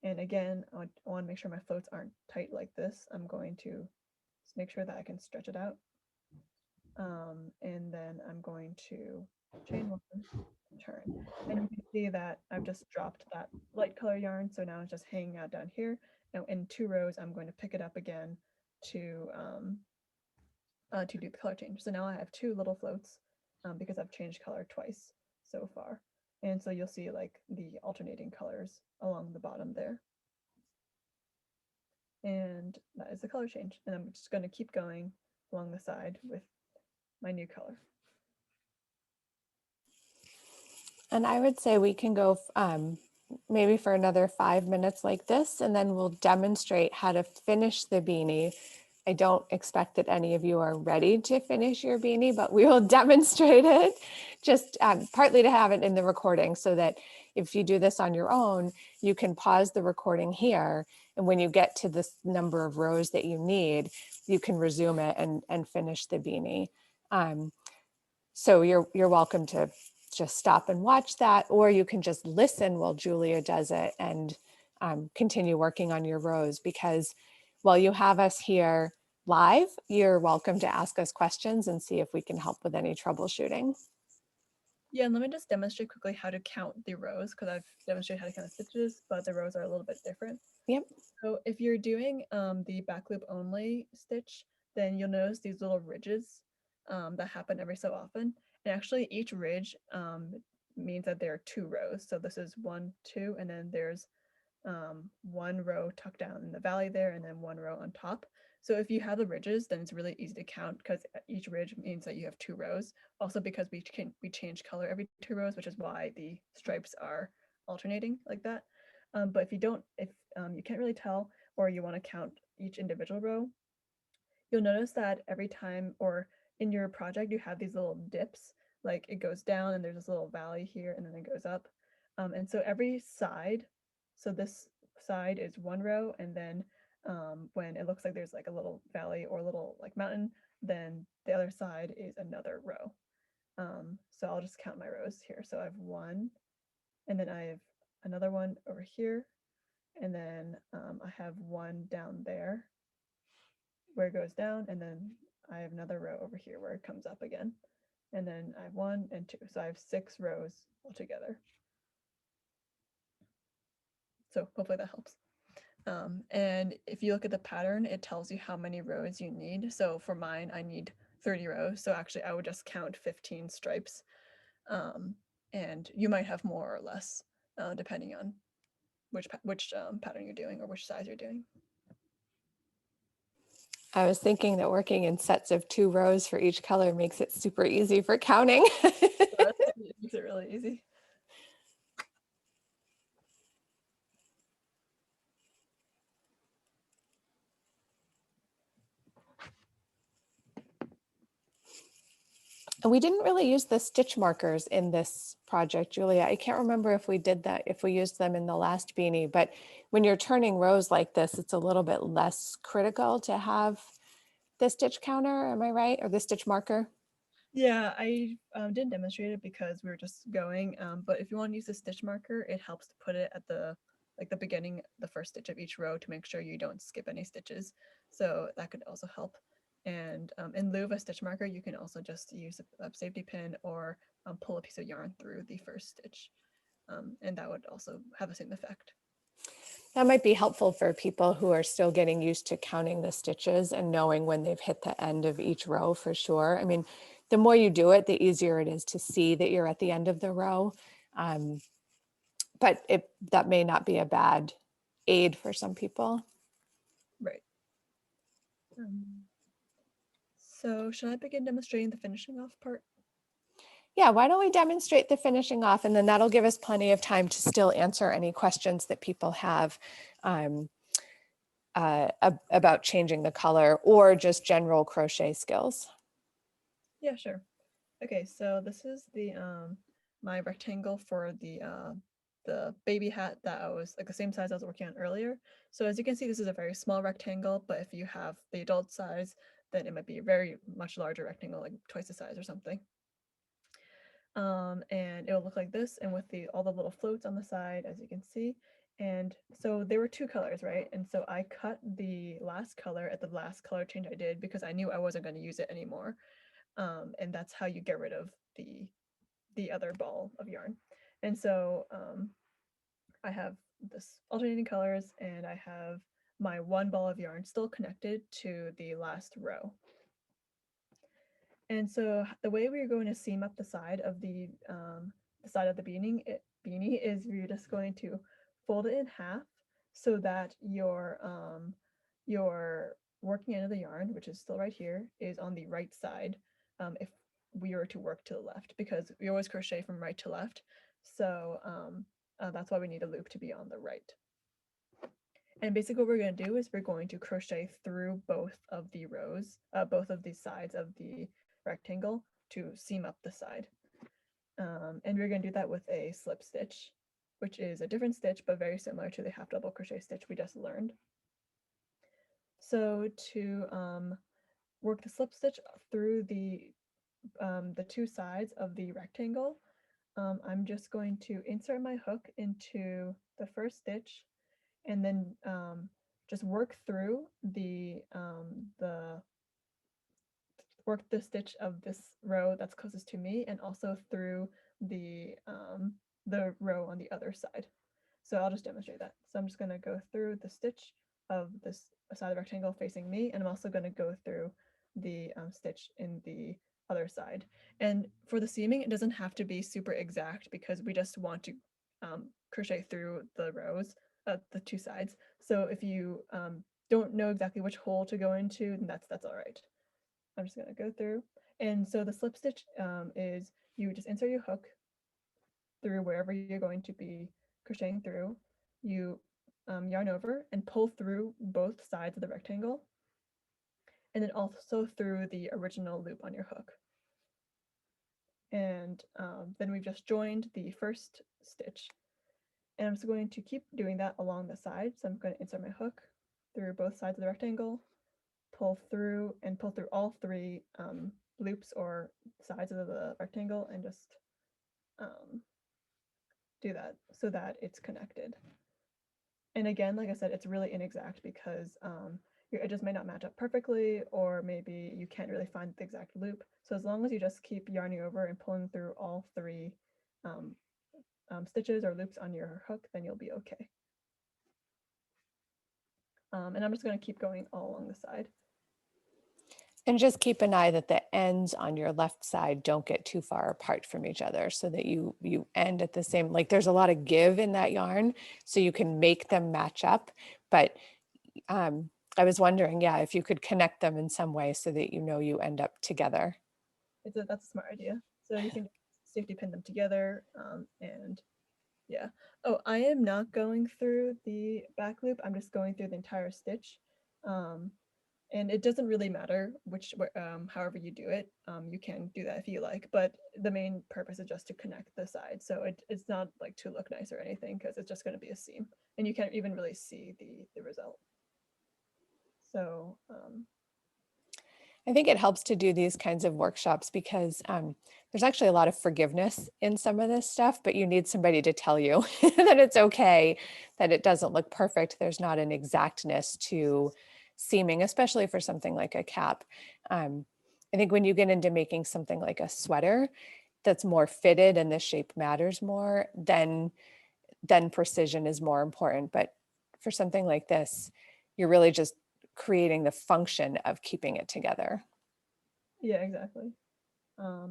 And again, I want to make sure my floats aren't tight like this. I'm going to just make sure that I can stretch it out. And then I'm going to chain one, turn. And you can see that I've just dropped that light color yarn. So now it's just hanging out down here. Now in 2 rows, I'm going to pick it up again to do the color change. So now I have 2 little floats because I've changed color twice so far. And so you'll see like the alternating colors along the bottom there. And that is the color change. And I'm just going to keep going along the side with my new color. And I would say we can go maybe for another 5 minutes like this, and then we'll demonstrate how to finish the beanie. I don't expect that any of you are ready to finish your beanie, but we will demonstrate it just partly to have it in the recording so that if you do this on your own, you can pause the recording here. And when you get to this number of rows that you need, you can resume it and finish the beanie. So you're welcome to just stop and watch that, or you can just listen while Julia does it and continue working on your rows, because while you have us here live, you're welcome to ask us questions and see if we can help with any troubleshooting. Yeah, and let me just demonstrate quickly how to count the rows, because I've demonstrated how to count the stitches, but the rows are a little bit different. Yep. So if you're doing the back loop only stitch, then you'll notice these little ridges that happen every so often. And actually each ridge means that there are 2 rows. So this is 1, 2, and then there's 1 row tucked down in the valley there, and then 1 row on top. So if you have the ridges, then it's really easy to count, because each ridge means that you have 2 rows. Also because we change color every 2 rows, which is why the stripes are alternating like that. But if you can't really tell, or you want to count each individual row, you'll notice that every time, or in your project, you have these little dips, like it goes down and there's this little valley here and then it goes up. And so every side, so this side is 1 row, and then when it looks like there's like a little valley or a little like mountain, then the other side is another row. So I'll just count my rows here. So I have 1, and then I have another one over here, and then I have 1 down there where it goes down, and then I have another row over here where it comes up again, and then I have 1 and 2, so I have 6 rows altogether. So hopefully that helps. And if you look at the pattern, it tells you how many rows you need. So for mine, I need 30 rows. So actually I would just count 15 stripes. And you might have more or less, depending on which pattern you're doing or which size you're doing. I was thinking that working in sets of 2 rows for each color makes it super easy for counting. It makes it really easy. And we didn't really use the stitch markers in this project, Julia. I can't remember if we did that, if we used them in the last beanie, but when you're turning rows like this, it's a little bit less critical to have the stitch counter, am I right? Or the stitch marker? Yeah, I didn't demonstrate it because we were just going, but if you want to use the stitch marker, it helps to put it at the beginning, the first stitch of each row, to make sure you don't skip any stitches. So that could also help. And in lieu of a stitch marker, you can also just use a safety pin, or pull a piece of yarn through the first stitch. And that would also have the same effect. That might be helpful for people who are still getting used to counting the stitches and knowing when they've hit the end of each row for sure. I mean, the more you do it, the easier it is to see that you're at the end of the row. But that may not be a bad aid for some people. Right. So should I begin demonstrating the finishing off part? Yeah, why don't we demonstrate the finishing off, and then that'll give us plenty of time to still answer any questions that people have about changing the color or just general crochet skills. Yeah, sure. Okay, so this is the my rectangle for the baby hat that I was like the same size I was working on earlier. So as you can see, this is a very small rectangle, but if you have the adult size, then it might be a very much larger rectangle, like twice the size or something. And it will look like this, and with all the little floats on the side, as you can see. And so there were 2 colors, right? And so I cut the last color at the last color change I did, because I knew I wasn't going to use it anymore. And that's how you get rid of the other ball of yarn. And so I have this alternating colors, and I have my 1 ball of yarn still connected to the last row. And so the way we're going to seam up the side of the beanie is we're just going to fold it in half, so that your working end of the yarn, which is still right here, is on the right side, if we were to work to the left, because we always crochet from right to left. So that's why we need a loop to be on the right. And basically what we're going to do is we're going to crochet through both of the rows, both of the sides of the rectangle to seam up the side. And we're going to do that with a slip stitch, which is a different stitch, but very similar to the half double crochet stitch we just learned. So to work the slip stitch through the two sides of the rectangle, I'm just going to insert my hook into the first stitch and then just work through the stitch of this row that's closest to me, and also through the row on the other side. So I'll just demonstrate that. So I'm just going to go through the stitch of this side of the rectangle facing me, and I'm also going to go through the stitch in the other side. And for the seaming, it doesn't have to be super exact because we just want to crochet through the rows, the two sides. So if you don't know exactly which hole to go into, then that's all right. I'm just going to go through. And so the slip stitch is you just insert your hook through wherever you're going to be crocheting through. You yarn over and pull through both sides of the rectangle, and then also through the original loop on your hook. And then we've just joined the first stitch. And I'm just going to keep doing that along the side. So I'm going to insert my hook through both sides of the rectangle, pull through all three loops or sides of the rectangle, and just do that so that it's connected. And again, like I said, it's really inexact because your edges may not match up perfectly, or maybe you can't really find the exact loop. So as long as you just keep yarning over and pulling through all three stitches or loops on your hook, then you'll be okay. And I'm just going to keep going all along the side. And just keep an eye that the ends on your left side don't get too far apart from each other, so that you end at the same, like there's a lot of give in that yarn, so you can make them match up. But I was wondering, yeah, if you could connect them in some way so that you end up together. That's a smart idea. So you can safety pin them together, and yeah. Oh, I am not going through the back loop. I'm just going through the entire stitch. And it doesn't really matter however you do it. You can do that if you like, but the main purpose is just to connect the sides. So it's not like to look nice or anything, because it's just going to be a seam, and you can't even really see the result. So I think it helps to do these kinds of workshops because there's actually a lot of forgiveness in some of this stuff, but you need somebody to tell you that it's okay, that it doesn't look perfect. There's not an exactness to seaming, especially for something like a cap. I think when you get into making something like a sweater that's more fitted and the shape matters more, then precision is more important. But for something like this, you're really just creating the function of keeping it together. yeah, exactly.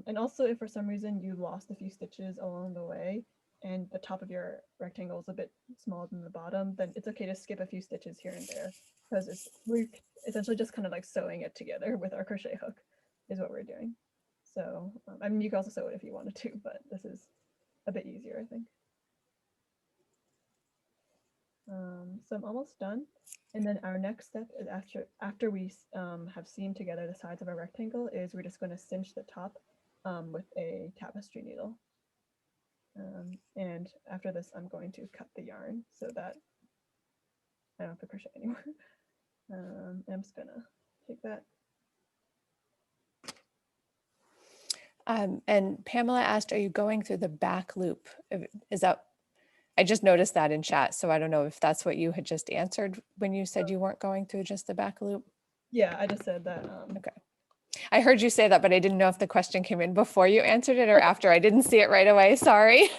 And also, if for some reason you lost a few stitches along the way and the top of your rectangle is a bit smaller than the bottom, then it's okay to skip a few stitches here and there, because we're essentially just kind of like sewing it together with our crochet hook is what we're doing. So I mean, you can also sew it if you wanted to, but this is a bit easier, I think. So I'm almost done. And then our next step is after we have seamed together the sides of our rectangle, is we're just going to cinch the top with a tapestry needle. And after this, I'm going to cut the yarn so that I don't have to crochet anymore. And I'm just gonna take that. And Pamela asked, are you going through the back loop? Is that, I just noticed that in chat, so I don't know if that's what you had just answered when you said you weren't going through just the back loop. Yeah, I just said that. Okay. I heard you say that, but I didn't know if the question came in before you answered it or after. I didn't see it right away. Sorry.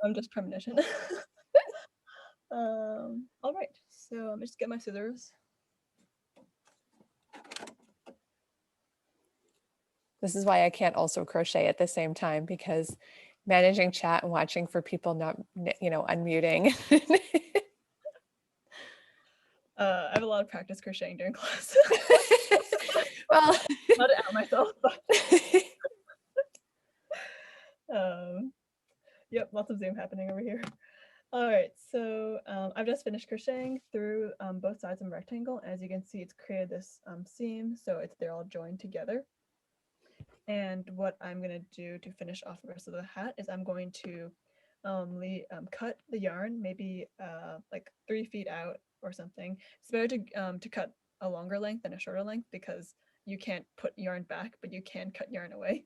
I'm just premonition. All right, so I'm just get my scissors. This is why I can't also crochet at the same time, because managing chat and watching for people not, unmuting. I have a lot of practice crocheting during class. Well, not to out myself, but yep, lots of Zoom happening over here. All right, so I've just finished crocheting through both sides of a rectangle. As you can see, it's created this seam, so they're all joined together. And what I'm going to do to finish off the rest of the hat is I'm going to cut the yarn maybe like 3 feet out or something. It's better to cut a longer length than a shorter length because you can't put yarn back, but you can cut yarn away.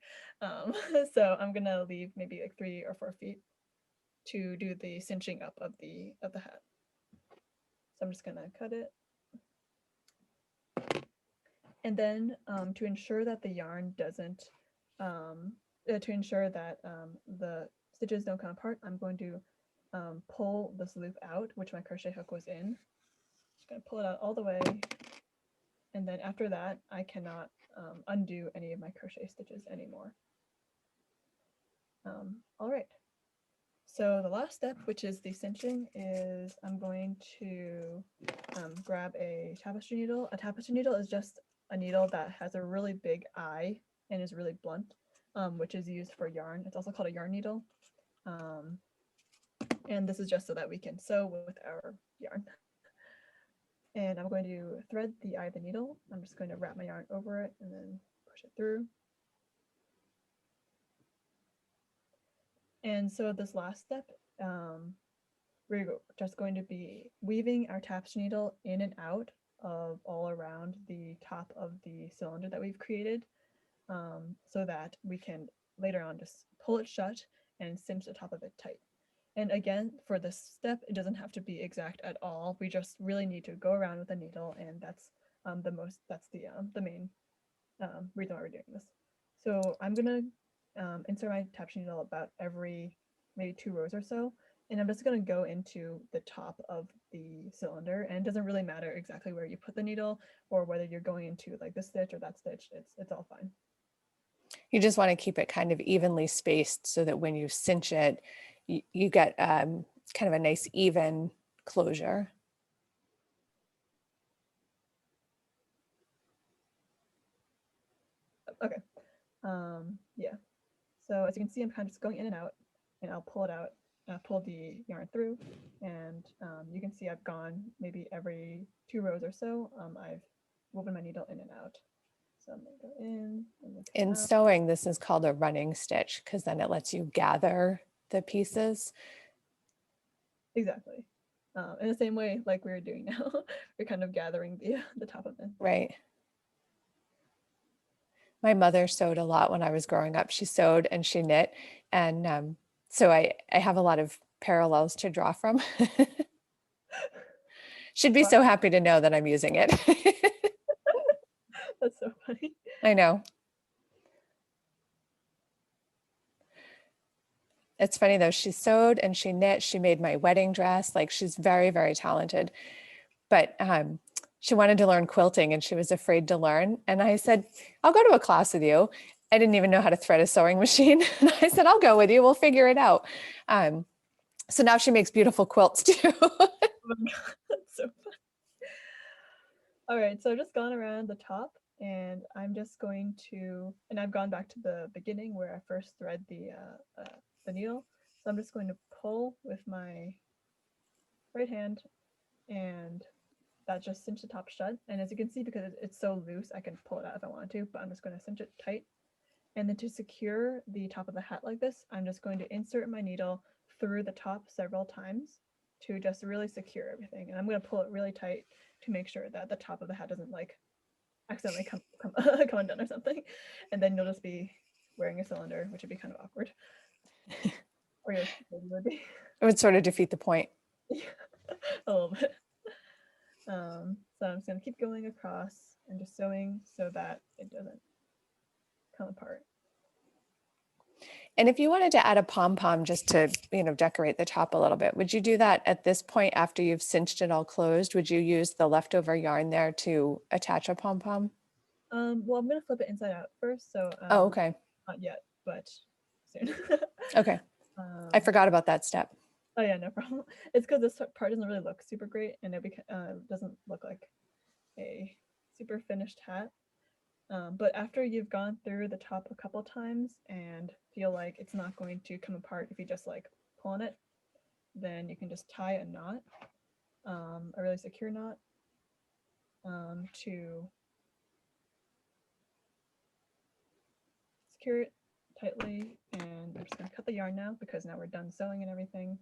So I'm going to leave maybe like 3 or 4 feet to do the cinching up of the hat. So I'm just going to cut it. And then to ensure that the yarn doesn't, to ensure that the stitches don't come apart, I'm going to pull this loop out, which my crochet hook was in. Just going to pull it out all the way. And then after that, I cannot undo any of my crochet stitches anymore. All right. So the last step, which is the cinching, is I'm going to grab a tapestry needle. A tapestry needle is just a needle that has a really big eye and is really blunt, which is used for yarn. It's also called a yarn needle. And this is just so that we can sew with our yarn. And I'm going to thread the eye of the needle. I'm just going to wrap my yarn over it and then push it through. And so this last step, we're just going to be weaving our tapestry needle in and out of all around the top of the cylinder that we've created, so that we can later on just pull it shut and cinch the top of it tight. And again, for this step, it doesn't have to be exact at all. We just really need to go around with the needle, and that's the main reason why we're doing this. So I'm gonna insert my tapestry needle about every maybe 2 rows or so, and I'm just gonna go into the top of the cylinder, and it doesn't really matter exactly where you put the needle or whether you're going into like this stitch or that stitch. It's all fine. You just want to keep it kind of evenly spaced so that when you cinch it, you get kind of a nice even closure. Okay. Yeah. So as you can see, I'm kind of just going in and out, and I'll pull it out, pull the yarn through, and you can see I've gone maybe every 2 rows or so. I've woven my needle in and out. So I'm gonna go in and then come In out. sewing, this is called a running stitch because then it lets you gather the pieces. Exactly. In the same way like we were doing now, we're kind of gathering the top of it. Right. My mother sewed a lot when I was growing up. She sewed and she knit. And so I have a lot of parallels to draw from. She'd be Wow. so happy to know that I'm using it. That's so funny. I know. It's funny though, she sewed and she knit, she made my wedding dress. Like she's very, very talented. But she wanted to learn quilting and she was afraid to learn. And I said, I'll go to a class with you. I didn't even know how to thread a sewing machine. And I said, I'll go with you. We'll figure it out. So now she makes beautiful quilts too. Oh my God, that's so funny. All right, so I've just gone around the top, and I'm just going to, and I've gone back to the beginning where I first thread the needle. So I'm just going to pull with my right hand, and that just cinch the top shut. And as you can see, because it's so loose, I can pull it out if I want to, but I'm just going to cinch it tight. And then to secure the top of the hat like this, I'm just going to insert my needle through the top several times to just really secure everything. And I'm going to pull it really tight to make sure that the top of the hat doesn't like accidentally come undone or something. And then you'll just be wearing a cylinder, which would be kind of awkward. Or your would be. It would sort of defeat the point. Yeah, a little bit. So I'm just going to keep going across and just sewing so that it doesn't come apart. And if you wanted to add a pom-pom just to, decorate the top a little bit, would you do that at this point after you've cinched it all closed? Would you use the leftover yarn there to attach a pom-pom? Well, I'm going to flip it inside out first. So Oh, okay. not yet, but soon. Okay. I forgot about that step. Oh yeah, no problem. It's because this part doesn't really look super great, and it doesn't look like a super finished hat. But after you've gone through the top a couple times and feel like it's not going to come apart if you just like pull on it, then you can just tie a knot, a really secure knot, to secure it tightly. And I'm just going to cut the yarn now because now we're done sewing and everything.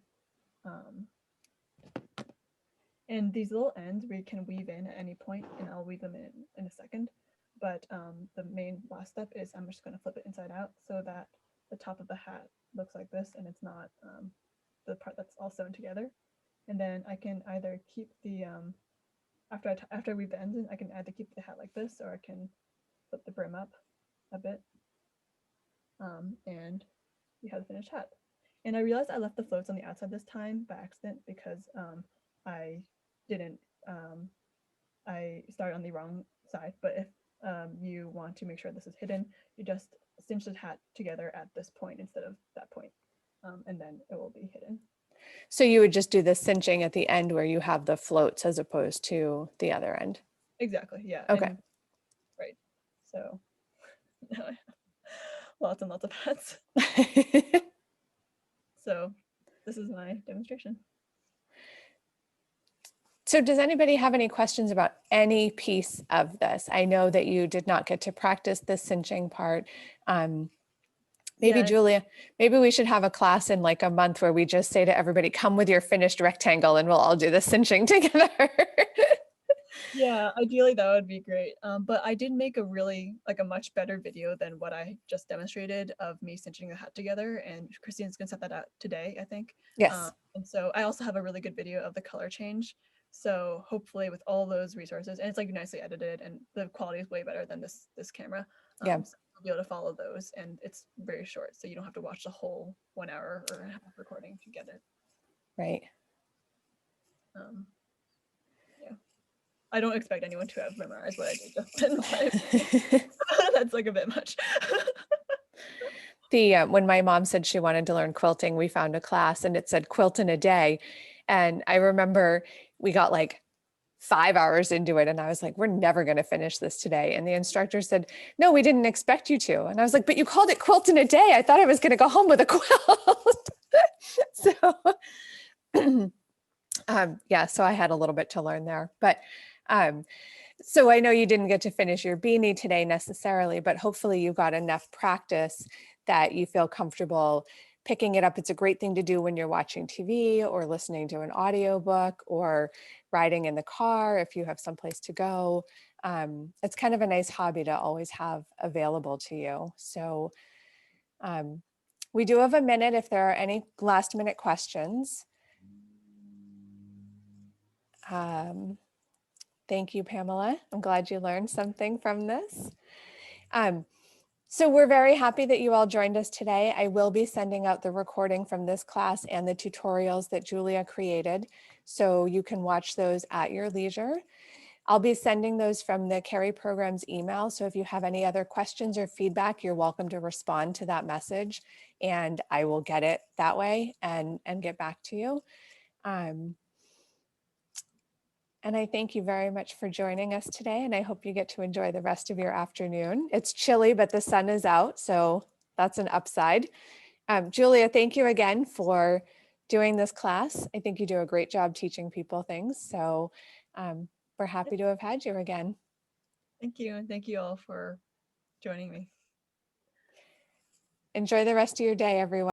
And these little ends we can weave in at any point, and I'll weave them in a second. But the main last step is I'm just going to flip it inside out so that the top of the hat looks like this, and it's not the part that's all sewn together. And then I can either keep the after I weave the ends in, I can either keep the hat like this, or I can flip the brim up a bit, and we have the finished hat. And I realized I left the floats on the outside this time by accident because I didn't, I started on the wrong side. But if you want to make sure this is hidden, you just cinch the hat together at this point instead of that point, and then it will be hidden. So you would just do the cinching at the end where you have the floats as opposed to the other end. Exactly, yeah. Okay. And, right, so now I have lots and lots of hats. So this is my demonstration. So does anybody have any questions about any piece of this? I know that you did not get to practice the cinching part. Maybe Yeah. Julia, maybe we should have a class in like a month where we just say to everybody, come with your finished rectangle and we'll all do the cinching together. Yeah, ideally that would be great. But I did make a really a much better video than what I just demonstrated of me cinching the hat together, and Christine's gonna set that out today, I think. Yes. And so I also have a really good video of the color change. So hopefully with all those resources, and it's like nicely edited and the quality is way better than this camera. Yeah. So you'll be able to follow those, and it's very short, so you don't have to watch the whole 1 hour or a half recording to get it. Right. Yeah. I don't expect anyone to have memorized what I did just in 5 minutes. That's like a bit much. When my mom said she wanted to learn quilting, we found a class and it said quilt in a day. And I remember we got like 5 hours into it and I was like, we're never going to finish this today. And the instructor said, no, we didn't expect you to. And I was like, but you called it quilt in a day. I thought I was going to go home with a quilt. So yeah, so I had a little bit to learn there, but so I know you didn't get to finish your beanie today necessarily, but hopefully you got enough practice that you feel comfortable picking it up. It's a great thing to do when you're watching TV or listening to an audiobook or riding in the car if you have someplace to go. It's kind of a nice hobby to always have available to you. So we do have a minute if there are any last minute questions. Thank you, Pamela. I'm glad you learned something from this. So we're very happy that you all joined us today. I will be sending out the recording from this class and the tutorials that Julia created, so you can watch those at your leisure. I'll be sending those from the Carry Programs email, so if you have any other questions or feedback, you're welcome to respond to that message, and I will get it that way and get back to you. And I thank you very much for joining us today, and I hope you get to enjoy the rest of your afternoon. It's chilly, but the sun is out, so that's an upside. Julia, thank you again for doing this class. I think you do a great job teaching people things, so we're happy to have had you again. Thank you, and thank you all for joining me. Enjoy the rest of your day, everyone.